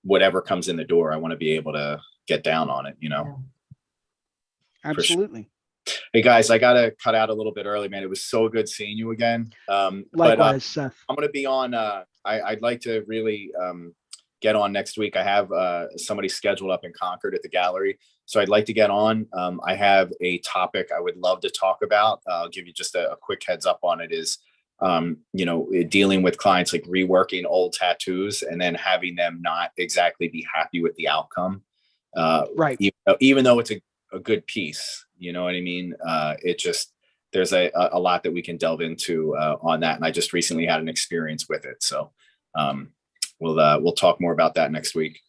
whatever comes in the door, I want to be able to get down on it, Absolutely. Sure. Hey guys, I got to cut out a little bit early, man. It was so good seeing you again. Likewise, Seth. I'm going to be on, I'd like to really get on next week. I have somebody scheduled up in Concord at the gallery. So I'd like to get on. I have a topic I would love to talk about. I'll give you just a quick heads up on it, is dealing with clients, like reworking old tattoos and then having them not exactly be happy with the outcome. Right. Even though it's a good piece, you know what I mean? There's a lot that we can delve into on that. And I just recently had an experience with it. So we'll talk more about that next week.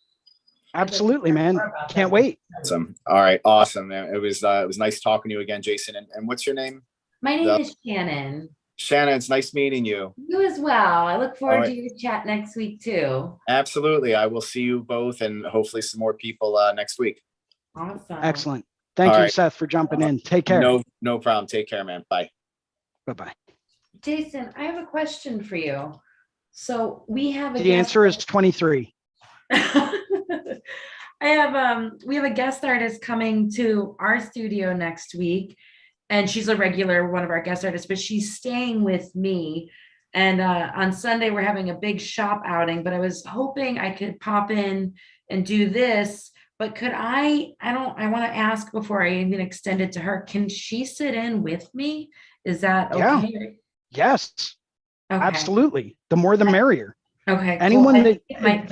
Absolutely, man. Can't wait. Awesome. All right. Awesome, man. It was nice talking to you again, Jason. And what's your name? My name is Shannon. Shannon, it's nice meeting you. You as well. I look forward to your chat next week too. Absolutely. I will see you both, and hopefully some more people next week. Awesome. Excellent. Thank you, Seth, for jumping in. Take care. No problem. Take care, man. Bye. Bye-bye. Jason, I have a question for you. So we have the answer is 23. we have a guest artist coming to our studio next week, and she's a regular, one of our guest artists, but she's staying with me. And on Sunday, we're having a big shop outing, but I was hoping I could pop in and do this. But could I want to ask before I even extend it to her, can she sit in with me? Is that okay? Yeah. Yes, okay. Absolutely. The more the merrier. Okay. Anyone cool. that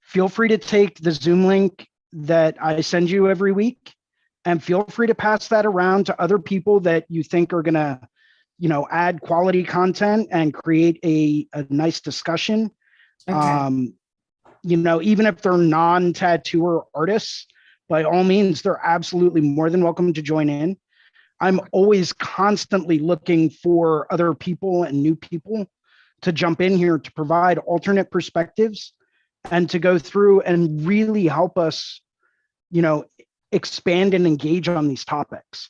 feel free to take the Zoom link that I send you every week, and feel free to pass that around to other people that you think are going to, add quality content and create a nice discussion. Okay. Even if they're non-tattooer artists, by all means, they're absolutely more than welcome to join in. I'm always constantly looking for other people and new people to jump in here to provide alternate perspectives and to go through and really help us, expand and engage on these topics.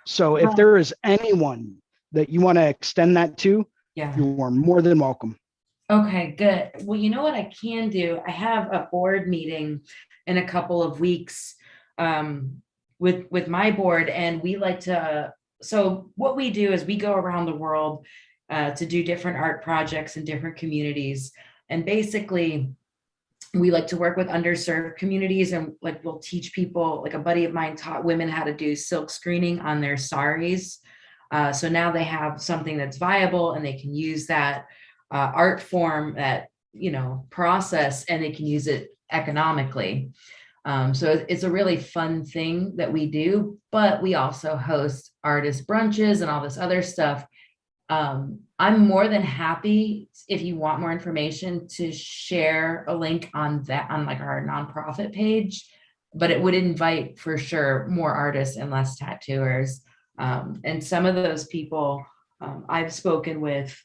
So if there is anyone that you want to extend that to, you are more than welcome. Okay, good. Well, you know what I can do? I have a board meeting in a couple of weeks with my board, and we like to, so what we do is we go around the world to do different art projects in different communities. And basically, we like to work with underserved communities, and like we'll teach people, like a buddy of mine taught women how to do silk screening on their saris. So now they have something that's viable, and they can use that art form, that process, and they can use it economically. So it's a really fun thing that we do, but we also host artist brunches and all this other stuff. I'm more than happy if you want more information to share a link on that on like our nonprofit page, but it would invite for sure more artists and less tattooers. And some of those people I've spoken with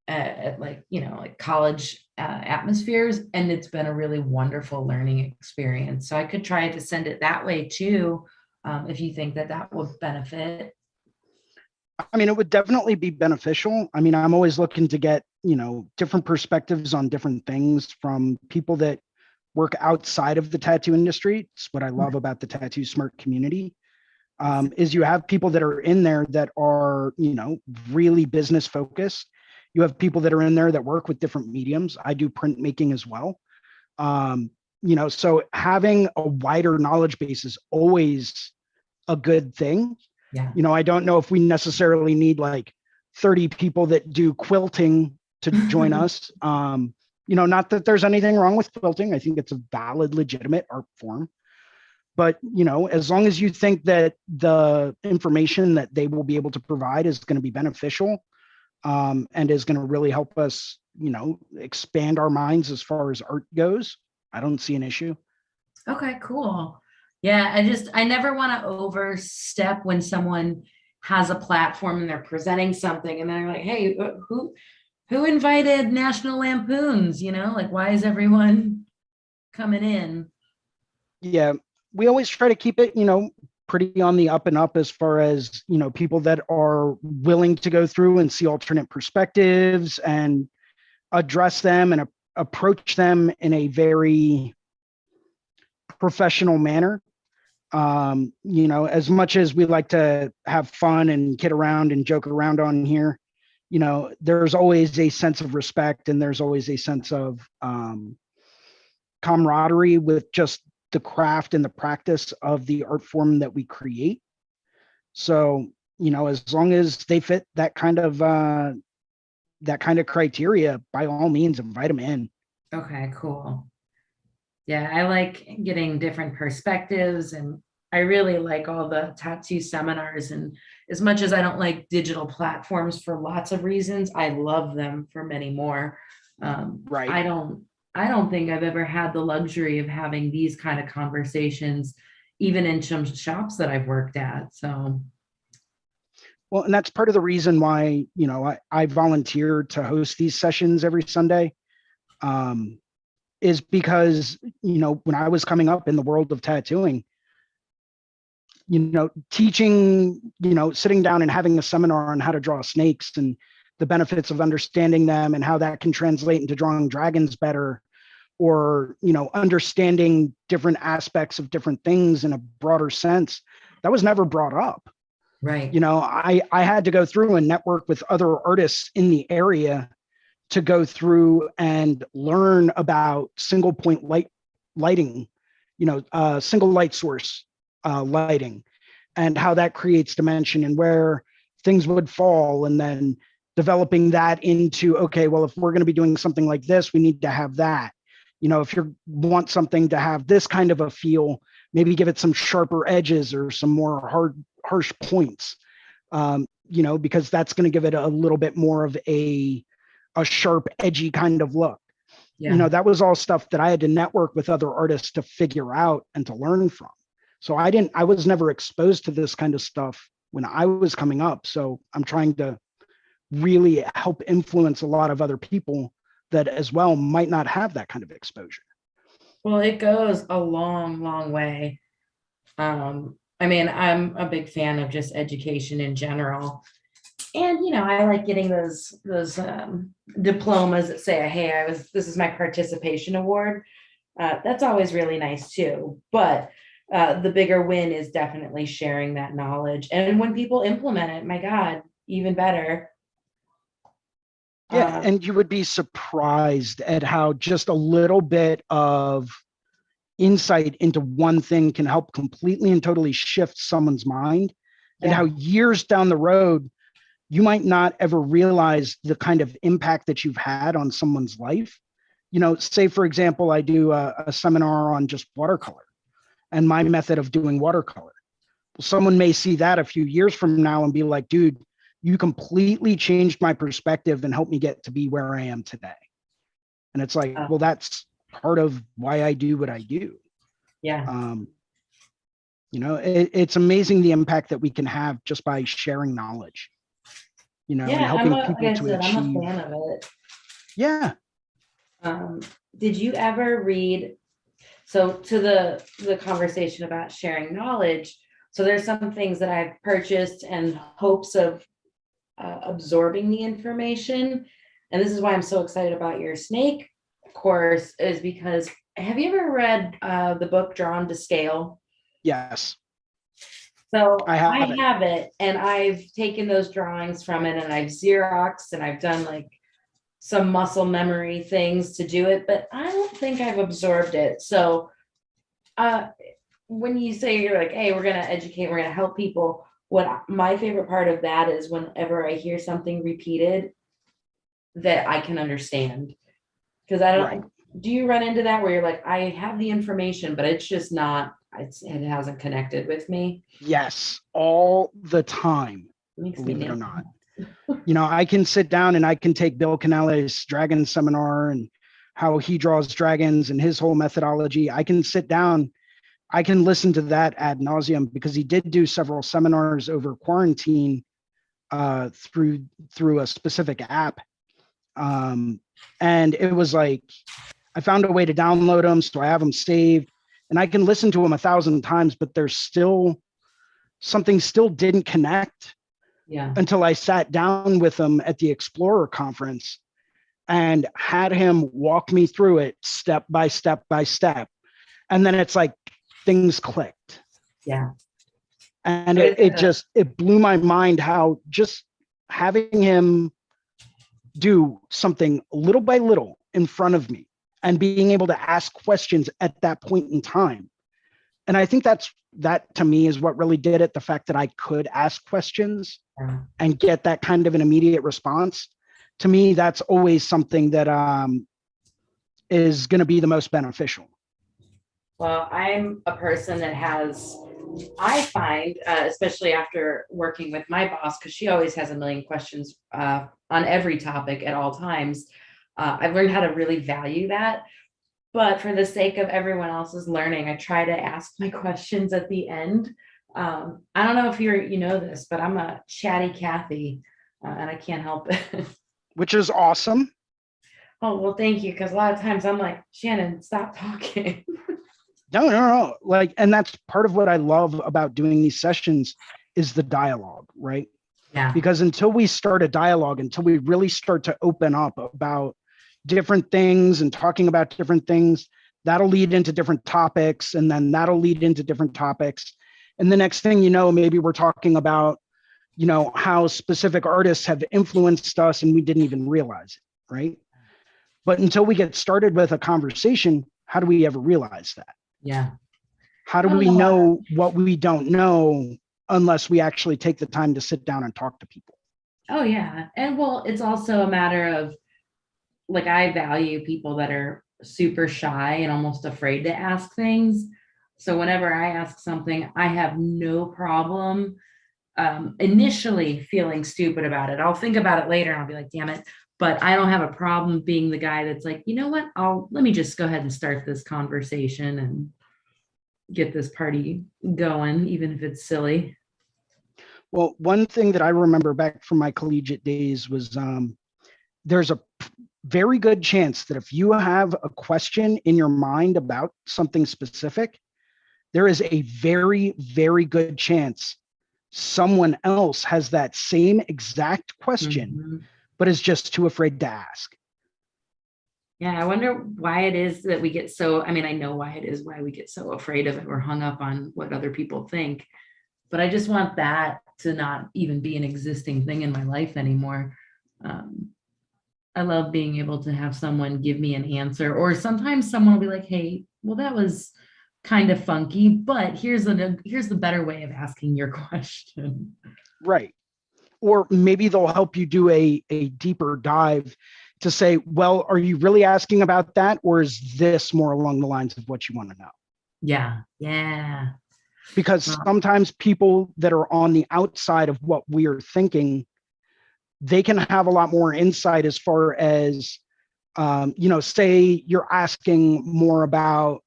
at like, like college atmospheres, and it's been a really wonderful learning experience. So I could try to send it that way too, if you think that that would benefit. I mean, it would definitely be beneficial. I mean, I'm always looking to get, different perspectives on different things from people that work outside of the tattoo industry. It's what I love about the Tattoo Smart community, is you have people that are in there that are, really business focused. You have people that are in there that work with different mediums. I do printmaking as well. So having a wider knowledge base is always a good thing. Yeah. I don't know if we necessarily need like 30 people that do quilting to join us. Not that there's anything wrong with quilting. I think it's a valid, legitimate art form. But, as long as you think that the information that they will be able to provide is going to be beneficial, and is going to really help us, expand our minds as far as art goes, I don't see an issue. Okay, cool. Yeah, I never want to overstep when someone has a platform and they're presenting something and they're like, hey, who invited National Lampoons? Like, why is everyone coming in? Yeah, we always try to keep it, pretty on the up and up as far as, people that are willing to go through and see alternate perspectives and address them and approach them in a very professional manner. As much as we like to have fun and kid around and joke around on here, there's always a sense of respect and there's always a sense of camaraderie with just the craft and the practice of the art form that we create. So, as long as they fit that kind of criteria, by all means, invite them in. Okay, cool. Yeah, I like getting different perspectives, and I really like all the tattoo seminars. And as much as I don't like digital platforms for lots of reasons, I love them for many more. Right. I don't think I've ever had the luxury of having these kind of conversations, even in some shops that I've worked at. So, well, and that's part of the reason why, I volunteered to host these sessions every Sunday, is because, when I was coming up in the world of tattooing, teaching, sitting down and having a seminar on how to draw snakes and the benefits of understanding them and how that can translate into drawing dragons better, or, understanding different aspects of different things in a broader sense, that was never brought up. right. I had to go through and network with other artists in the area to go through and learn about single point lighting, single light source lighting, and how that creates dimension and where things would fall, and then developing that into, okay, well, if we're going to be doing something like this, we need to have that. If you want something to have this kind of a feel, maybe give it some sharper edges or some more harsh points, because that's going to give it a little bit more of a sharp, edgy kind of look. Yeah. That was all stuff that I had to network with other artists to figure out and to learn from. So I was never exposed to this kind of stuff when I was coming up. So I'm trying to really help influence a lot of other people that as well might not have that kind of exposure. Well, it goes a long, long way. I'm a big fan of just education in general. And, I like getting those diplomas that say, hey, this is my participation award. That's always really nice too. But the bigger win is definitely sharing that knowledge. And when people implement it, my God, even better. Yeah, and you would be surprised at how just a little bit of insight into one thing can help completely and totally shift someone's mind, and how years down the road, you might not ever realize the kind of impact that you've had on someone's life. Say, for example, I do a seminar on just watercolor. and my method of doing watercolor. Someone may see that a few years from now and be like, dude, you completely changed my perspective and helped me get to be where I am today. And it's like, well, that's part of why I do what I do. Yeah. It's amazing the impact that we can have just by sharing knowledge, and helping people to achieve. I'm a fan of it. Yeah. Did you ever read, so to the conversation about sharing knowledge, so there's some things that I've purchased in hopes of absorbing the information. And this is why I'm so excited about your snake course, is because, have you ever read the book Drawn to Scale? Yes. So I have it, and I've taken those drawings from it, and I've Xeroxed, and I've done like some muscle memory things to do it, but I don't think I've absorbed it. So when you say you're like, hey, we're going to educate, we're going to help people, my favorite part of that is whenever I hear something repeated that I can understand. Because I don't, Right. Do you run into that where you're like, I have the information, but it's just not, it hasn't connected with me? Yes, all the time, believe it or not. I can sit down and I can take Bill Canelli's dragon seminar and how he draws dragons and his whole methodology. I can sit down, I can listen to that ad nauseum, because he did do several seminars over quarantine through a specific app. And it was like, I found a way to download them, so I have them saved, and I can listen to them 1,000 times, but there's still something still didn't connect. Yeah. Until I sat down with him at the Explorer conference and had him walk me through it step by step by step. And then it's like things clicked. Yeah. And it blew my mind how just having him do something little by little in front of me and being able to ask questions at that point in time. And I think that to me is what really did it. The fact that I could ask questions and get that kind of an immediate response. To me, that's always something that is going to be the most beneficial. Well, I'm a person that I find, especially after working with my boss, because she always has a million questions on every topic at all times. I've learned how to really value that. But for the sake of everyone else's learning, I try to ask my questions at the end. I don't know if you know this, but I'm a chatty Cathy, and I can't help it. Which is awesome. Oh, well, thank you. Because a lot of times I'm like, Shannon, stop talking. No. And that's part of what I love about doing these sessions is the dialogue, right? Yeah. Because until we start a dialogue, until we really start to open up about different things and talking about different things, that'll lead into different topics, and then that'll lead into different topics. And the next thing you know, maybe we're talking about, how specific artists have influenced us and we didn't even realize it, right? But until we get started with a conversation, how do we ever realize that? Yeah. How do we know what we don't know unless we actually take the time to sit down and talk to people? Oh, yeah. And well, it's also a matter of, like, I value people that are super shy and almost afraid to ask things. So whenever I ask something, I have no problem initially feeling stupid about it. I'll think about it later and I'll be like, damn it. But I don't have a problem being the guy that's like, you know what, let me just go ahead and start this conversation and get this party going, even if it's silly. Well, one thing that I remember back from my collegiate days was there's a very good chance that if you have a question in your mind about something specific, there is a very, very good chance someone else has that same exact question, but is just too afraid to ask. Yeah, I wonder why it is that we get so, I know why it is why we get so afraid of it or hung up on what other people think, but I just want that to not even be an existing thing in my life anymore. I love being able to have someone give me an answer, or sometimes someone will be like, hey, well, that was kind of funky, but here's the better way of asking your question. Right. Or maybe they'll help you do a deeper dive to say, well, are you really asking about that? Or is this more along the lines of what you want to know? Yeah. Yeah. Because Wow. sometimes people that are on the outside of what we are thinking, they can have a lot more insight as far as, say you're asking more about,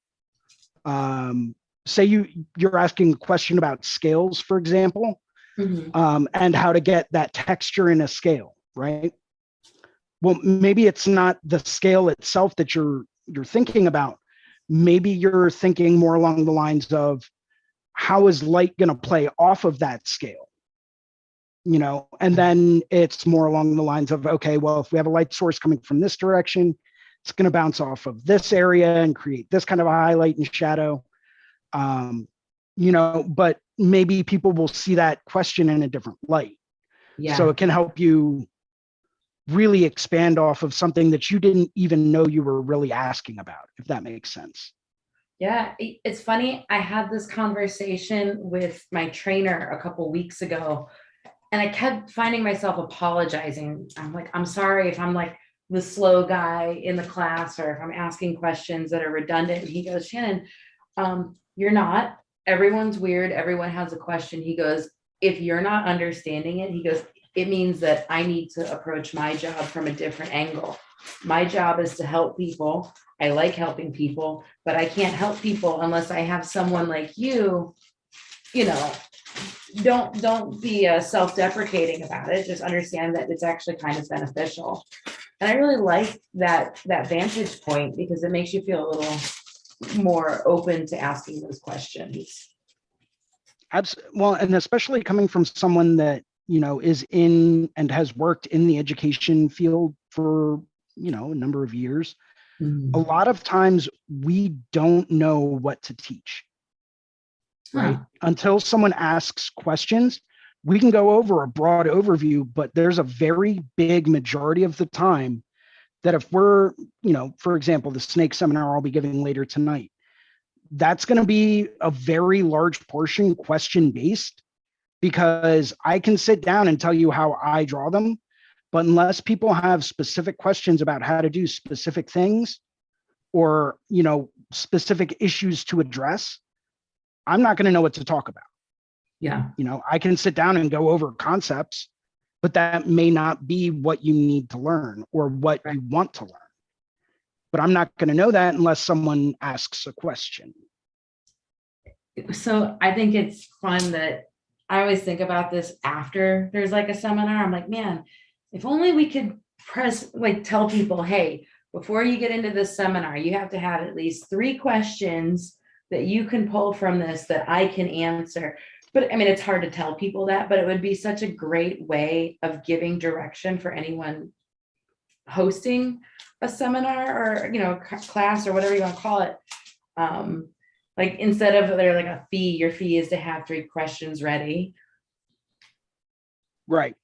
say you're asking a question about scales, for example, Mhm. and how to get that texture in a scale, right? Well, maybe it's not the scale itself that you're thinking about. Maybe you're thinking more along the lines of how is light going to play off of that scale, and then it's more along the lines of, okay, well, if we have a light source coming from this direction, it's going to bounce off of this area and create this kind of a highlight and shadow. But maybe people will see that question in a different light. So Yeah. it can help you really expand off of something that you didn't even know you were really asking about, if that makes sense. Yeah, it's funny. I had this conversation with my trainer a couple weeks ago, and I kept finding myself apologizing. I'm like, I'm sorry if I'm like the slow guy in the class, or if I'm asking questions that are redundant. And he goes, Shannon, you're not. Everyone's weird. Everyone has a question. He goes, if you're not understanding it, he goes, it means that I need to approach my job from a different angle. My job is to help people. I like helping people, but I can't help people unless I have someone like you know, don't be self-deprecating about it. Just understand that it's actually kind of beneficial. And I really like that vantage point, because it makes you feel a little more open to asking those questions. Well, and especially coming from someone that, is in and has worked in the education field for, a number of years. A lot of times we don't know what to teach, right? Huh. Until someone asks questions, we can go over a broad overview, but there's a very big majority of the time that if we're, for example, the snake seminar I'll be giving later tonight, that's going to be a very large portion question based, because I can sit down and tell you how I draw them, but unless people have specific questions about how to do specific things, or, specific issues to address, I'm not going to know what to talk about. Yeah. I can sit down and go over concepts, but that may not be what you need to learn or what Right. you want to learn. But I'm not going to know that unless someone asks a question. So I think it's fun that I always think about this after there's like a seminar. I'm like, man, if only we could tell people, hey, before you get into this seminar, you have to have at least 3 questions that you can pull from this that I can answer. But I mean, it's hard to tell people that, but it would be such a great way of giving direction for anyone hosting a seminar, or, class, or whatever you want to call it. Like, instead of there like a fee, your fee is to have 3 questions ready. Right.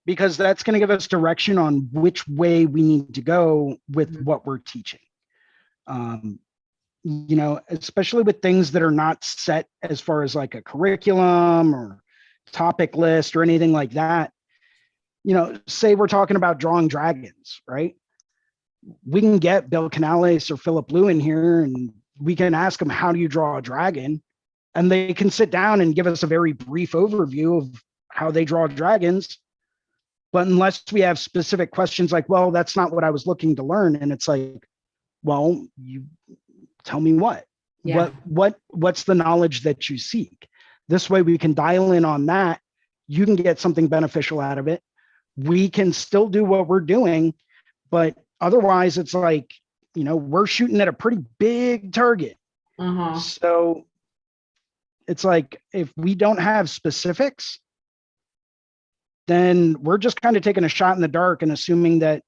Because that's going to give us direction on which way we need to go with what we're teaching. Especially with things that are not set as far as like a curriculum or topic list or anything like that. Say we're talking about drawing dragons, right? We can get Bill Canales or Philip Liu in here, and we can ask them, how do you draw a dragon? And they can sit down and give us a very brief overview of how they draw dragons. But unless we have specific questions like, well, that's not what I was looking to learn. And it's like, well, you tell me what. Yeah. What's the knowledge that you seek? This way we can dial in on that. You can get something beneficial out of it. We can still do what we're doing, but otherwise it's like, we're shooting at a pretty big target. Uh-huh. So it's like, if we don't have specifics, then we're just kind of taking a shot in the dark and assuming that,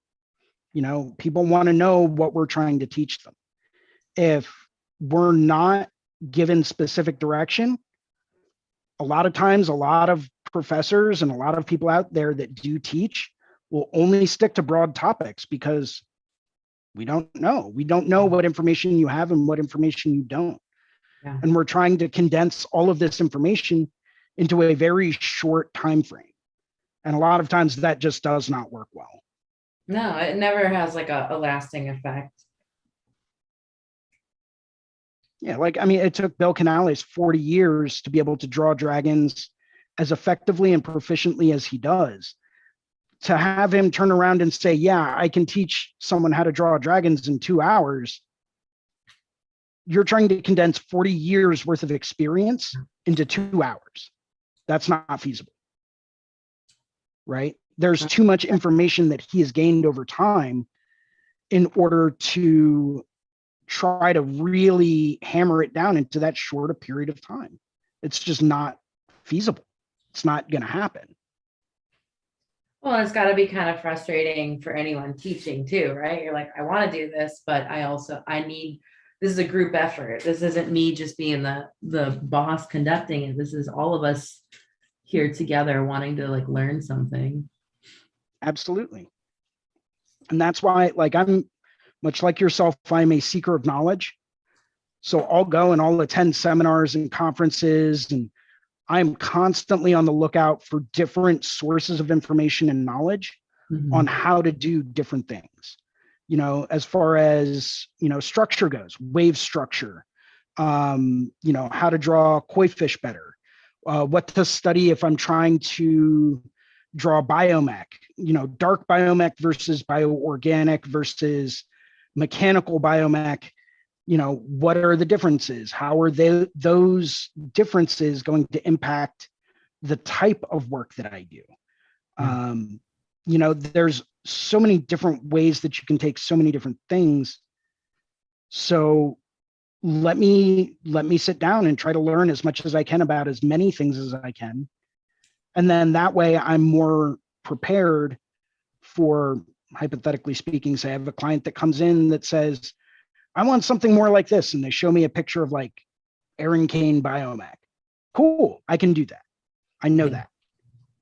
people want to know what we're trying to teach them. If we're not given specific direction, a lot of times, a lot of professors and a lot of people out there that do teach will only stick to broad topics because we don't know. We don't know what information you have and what information you don't. Yeah. And we're trying to condense all of this information into a very short time frame. And a lot of times that just does not work well. No, it never has like a lasting effect. Yeah, like, I mean, it took Bill Canales 40 years to be able to draw dragons as effectively and proficiently as he does. To have him turn around and say, yeah, I can teach someone how to draw dragons in 2 hours. You're trying to condense 40 years worth of experience into 2 hours. That's not feasible, right? There's too much information that he has gained over time in order to try to really hammer it down into that short a period of time. It's just not feasible. It's not going to happen. Well, it's got to be kind of frustrating for anyone teaching too, right? You're like, I want to do this, but I need, this is a group effort. This isn't me just being the boss conducting it. This is all of us here together wanting to like learn something. Absolutely. And that's why, like, I'm much like yourself, I'm a seeker of knowledge. So I'll go and I'll attend seminars and conferences, and I'm constantly on the lookout for different sources of information and knowledge on how to do different things. You know, as far as, you know, structure goes, wave structure, you know, how to draw koi fish better, what to study if I'm trying to draw biomech, you know, dark biomech versus bioorganic versus mechanical biomech. You know, what are the differences? How are those differences going to impact the type of work that I do? You know, there's so many different ways that you can take so many different things. So let me sit down and try to learn as much as I can about as many things as I can. And then that way I'm more prepared for, hypothetically speaking, say I have a client that comes in that says, I want something more like this. And they show me a picture of like Aaron Kane biomech. Cool, I can do that. I know that.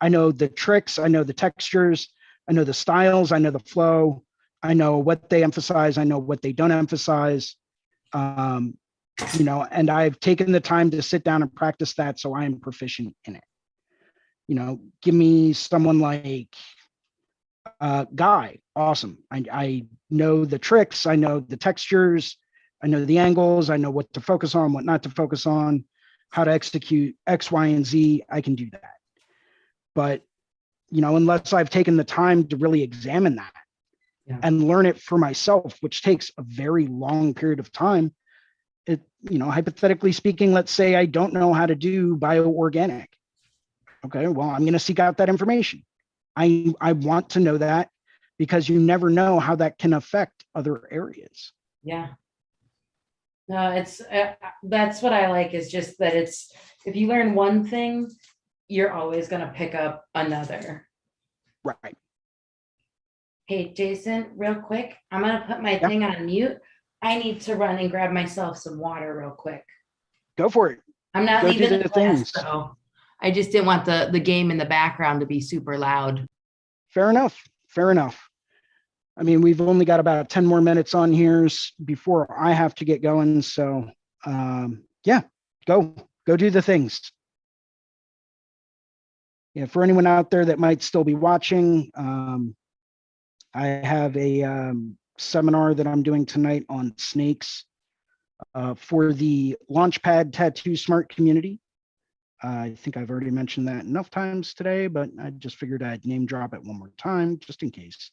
I know the tricks, I know the textures, I know the styles, I know the flow, I know what they emphasize, I know what they don't emphasize. You know, and I've taken the time to sit down and practice that so I am proficient in it. You know, give me someone like Guy, awesome. I know the tricks, I know the textures, I know the angles, I know what to focus on, what not to focus on, how to execute X, Y, and Z. I can do that. But, you know, unless I've taken the time to really examine that and learn it for myself, which takes a very long period of time, it, you know, hypothetically speaking, let's say I don't know how to do bioorganic. Okay, well, I'm going to seek out that information. I want to know that because you never know how that can affect other areas. Yeah. No, it's that's what I like, is just that it's, if you learn one thing, you're always going to pick up another. Right. Hey, Jason, real quick, I'm going to put my thing on mute. I need to run and grab myself some water real quick. Go for it. I'm not Go leaving do the the class, things. though. I just didn't want the game in the background to be super loud. Fair enough. Fair enough. I mean, we've only got about 10 more minutes on here before I have to get going. So yeah, go do the things. Yeah, for anyone out there that might still be watching, I have a seminar that I'm doing tonight on snakes for the Launchpad Tattoo Smart community. I think I've already mentioned that enough times today, but I just figured I'd name drop it one more time just in case.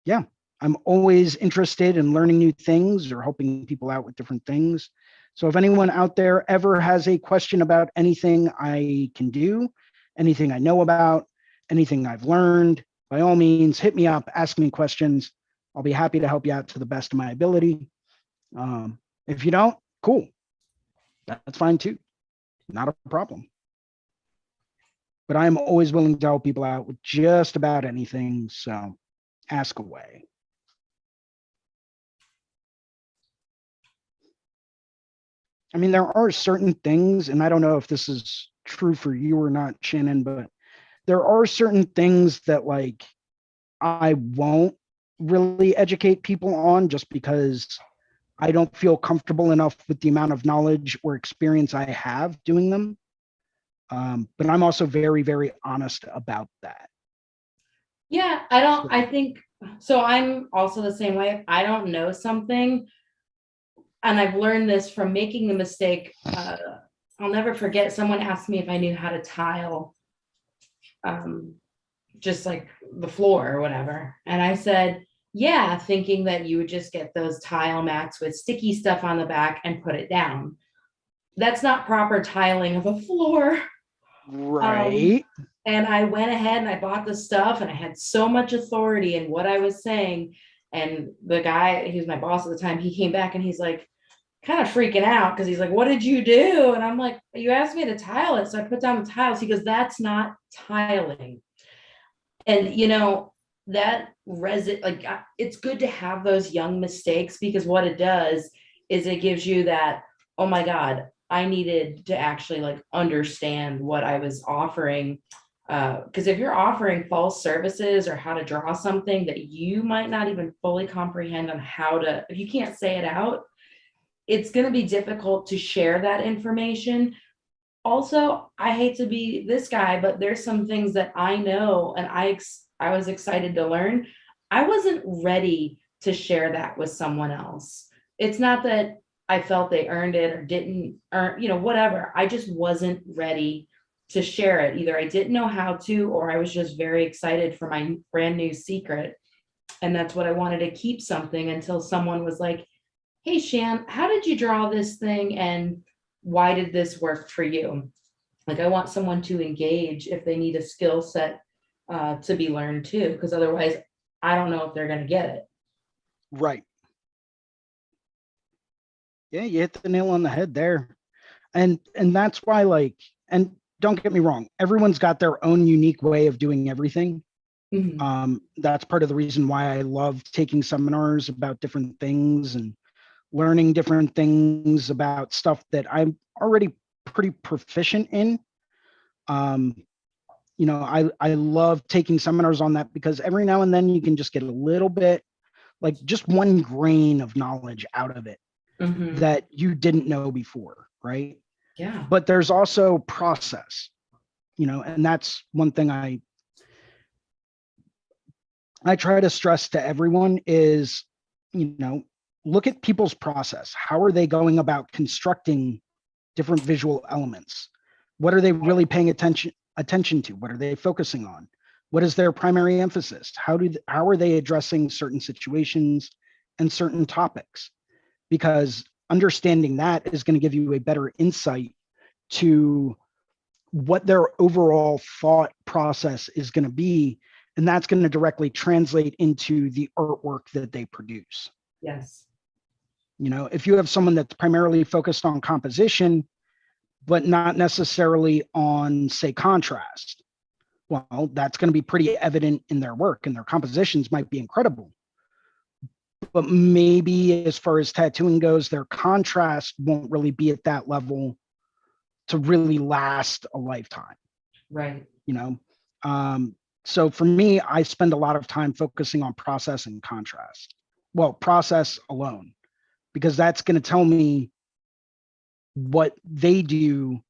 Yeah, I'm always interested in learning new things or helping people out with different things. So if anyone out there ever has a question about anything I can do, anything I know about, anything I've learned, by all means, hit me up, ask me questions. I'll be happy to help you out to the best of my ability. If you don't, cool. That's fine too. Not a problem. But I'm always willing to help people out with just about anything. So ask away. I mean, there are certain things, and I don't know if this is true for you or not, Shannon, but there are certain things that like I won't really educate people on just because I don't feel comfortable enough with the amount of knowledge or experience I have doing them. But I'm also very, very honest about that. Yeah, I think so. I'm also the same way. If I don't know something, and I've learned this from making the mistake. I'll never forget, someone asked me if I knew how to tile, just like the floor or whatever. And I said, yeah, thinking that you would just get those tile mats with sticky stuff on the back and put it down. That's not proper tiling of a floor. Right. And I went ahead and I bought the stuff, and I had so much authority in what I was saying. And the guy, he was my boss at the time, he came back and he's like, kind of freaking out, because he's like, what did you do? And I'm like, you asked me to tile it, so I put down the tiles. He goes, that's not tiling. And you know, that like, it's good to have those young mistakes, because what it does is it gives you that, oh my God, I needed to actually like understand what I was offering. Because if you're offering false services or how to draw something that you might not even fully comprehend on how to, if you can't say it out, it's going to be difficult to share that information. Also, I hate to be this guy, but there's some things that I know and I was excited to learn. I wasn't ready to share that with someone else. It's not that I felt they earned it or didn't earn, you know, whatever. I just wasn't ready to share it. Either I didn't know how to, or I was just very excited for my brand new secret. And that's what I wanted to keep something until someone was like, hey, Shan, how did you draw this thing? And why did this work for you? Like, I want someone to engage if they need a skill set to be learned too, because otherwise I don't know if they're going to get it. Right. Yeah, you hit the nail on the head there. And that's why, like, and don't get me wrong, everyone's got their own unique way of doing everything. That's part of the reason why I love taking seminars about different things and learning different things about stuff that I'm already pretty proficient in. You know, I love taking seminars on that, because every now and then you can just get a little bit, like just one grain of knowledge out of it that you didn't know before, right? Yeah. But there's also process, you know, and that's one thing I try to stress to everyone is, you know, look at people's process. How are they going about constructing different visual elements? What are they really paying attention to? What are they focusing on? What is their primary emphasis? How are they addressing certain situations and certain topics? Because understanding that is going to give you a better insight to what their overall thought process is going to be. And that's going to directly translate into the artwork that they produce. Yes. You know, if you have someone that's primarily focused on composition, but not necessarily on, say, contrast, well, that's going to be pretty evident in their work, and their compositions might be incredible. But maybe as far as tattooing goes, their contrast won't really be at that level to really last a lifetime. Right. You know, so for me, I spend a lot of time focusing on process and contrast. Well, process alone, because that's going to tell me what they do.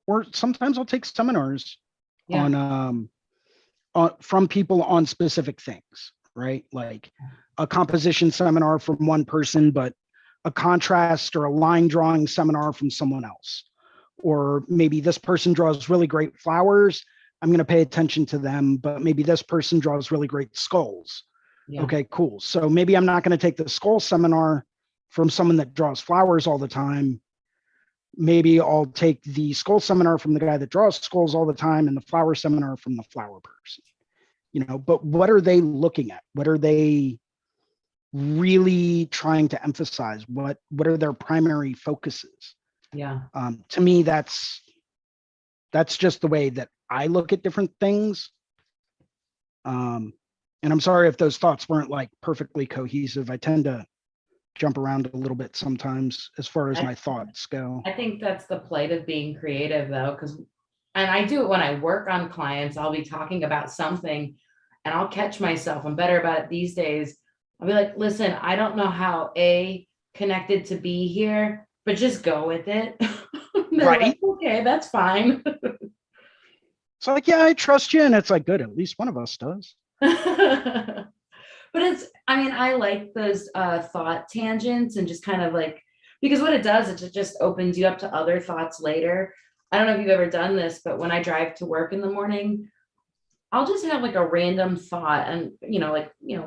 Or sometimes I'll take seminars on from people on specific things, right? Like a composition seminar from one person, but a contrast or a line drawing seminar from someone else. Or maybe this person draws really great flowers. I'm going to pay attention to them, but maybe this person draws really great skulls. Yeah. Okay, cool. So maybe I'm not going to take the skull seminar from someone that draws flowers all the time. Maybe I'll take the skull seminar from the guy that draws skulls all the time, and the flower seminar from the flower person. You know, but what are they looking at? What are they really trying to emphasize? What are their primary focuses? Yeah. To me, that's just the way that I look at different things. And I'm sorry if those thoughts weren't like perfectly cohesive. I tend to jump around a little bit sometimes as far as my thoughts go. I think that's the plight of being creative, though, because, and I do it when I work on clients. I'll be talking about something and I'll catch myself. I'm better about it these days. I'll be like, listen, I don't know how A connected to B here, but just go with it. Right. Like, okay, that's fine. It's like, yeah, I trust you. And it's like, good, at least one of us does. But it's, I mean, I like those thought tangents and just kind of like, because what it does is it just opens you up to other thoughts later. I don't know if you've ever done this, but when I drive to work in the morning, I'll just have like a random thought and,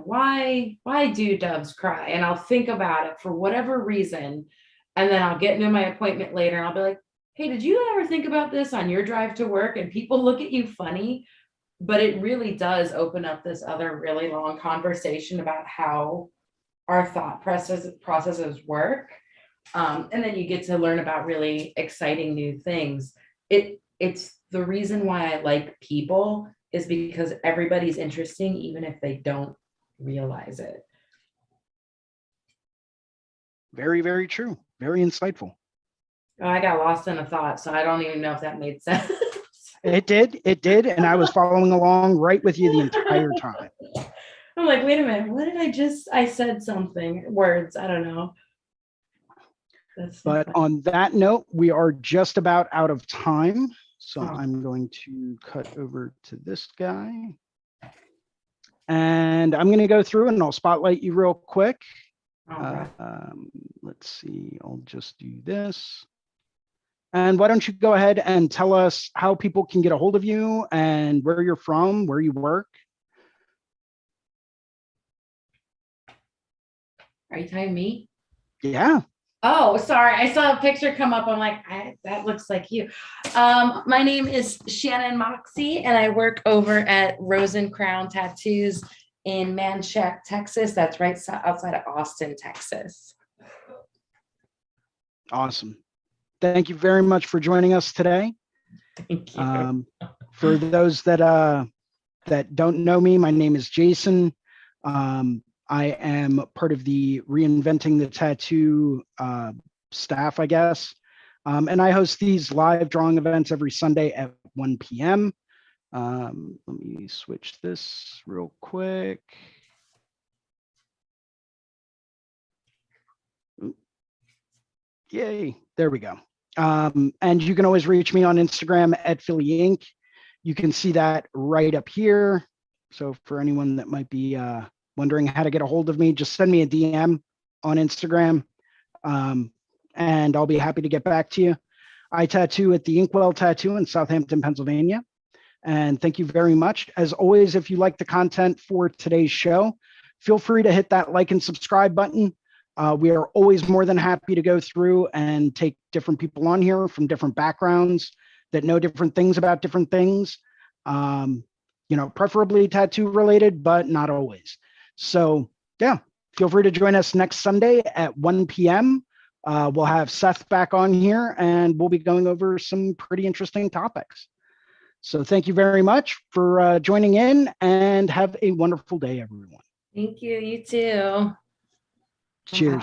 why do doves cry? And I'll think about it for whatever reason. And then I'll get into my appointment later and I'll be like, hey, did you ever think about this on your drive to work? And people look at you funny, but it really does open up this other really long conversation about how our thought processes work. And then you get to learn about really exciting new things. It's the reason why I like people is because everybody's interesting, even if they don't realize it. Very, very true. Very insightful. Oh, I got lost in a thought, so I don't even know if that made sense. It did. And I was following along right with you the entire time. I'm like, wait a minute, what did I said something, words, I don't know. But on that note, we are just about out of time. So Oh. I'm going to cut over to this guy. And I'm going to go through and I'll spotlight you real quick. All right. Let's see, I'll just do this. And why don't you go ahead and tell us how people can get a hold of you and where you're from, where you work. Are you telling me? Yeah. Oh, sorry. I saw a picture come up. I'm like, that looks like you. My name is Shannon Moxie, and I work over at Rose and Crown Tattoos in Manchac, Texas. That's right outside of Austin, Texas. Awesome. Thank you very much for joining us today. Thank you. For those that don't know me, my name is Jason. I am part of the Reinventing the Tattoo staff, I guess. And I host these live drawing events every Sunday at 1 p.m. Let me switch this real quick. Yay, there we go. And you can always reach me on Instagram at Philly Inc. You can see that right up here. So for anyone that might be wondering how to get a hold of me, just send me a DM on Instagram, and I'll be happy to get back to you. I tattoo at the Inkwell Tattoo in Southampton, Pennsylvania. And thank you very much. As always, if you like the content for today's show, feel free to hit that like and subscribe button. We are always more than happy to go through and take different people on here from different backgrounds that know different things about different things, preferably tattoo related, but not always. So yeah, feel free to join us next Sunday at 1 p.m. We'll have Seth back on here and we'll be going over some pretty interesting topics. So thank you very much for joining in and have a wonderful day, everyone. Thank you. You too. Cheers.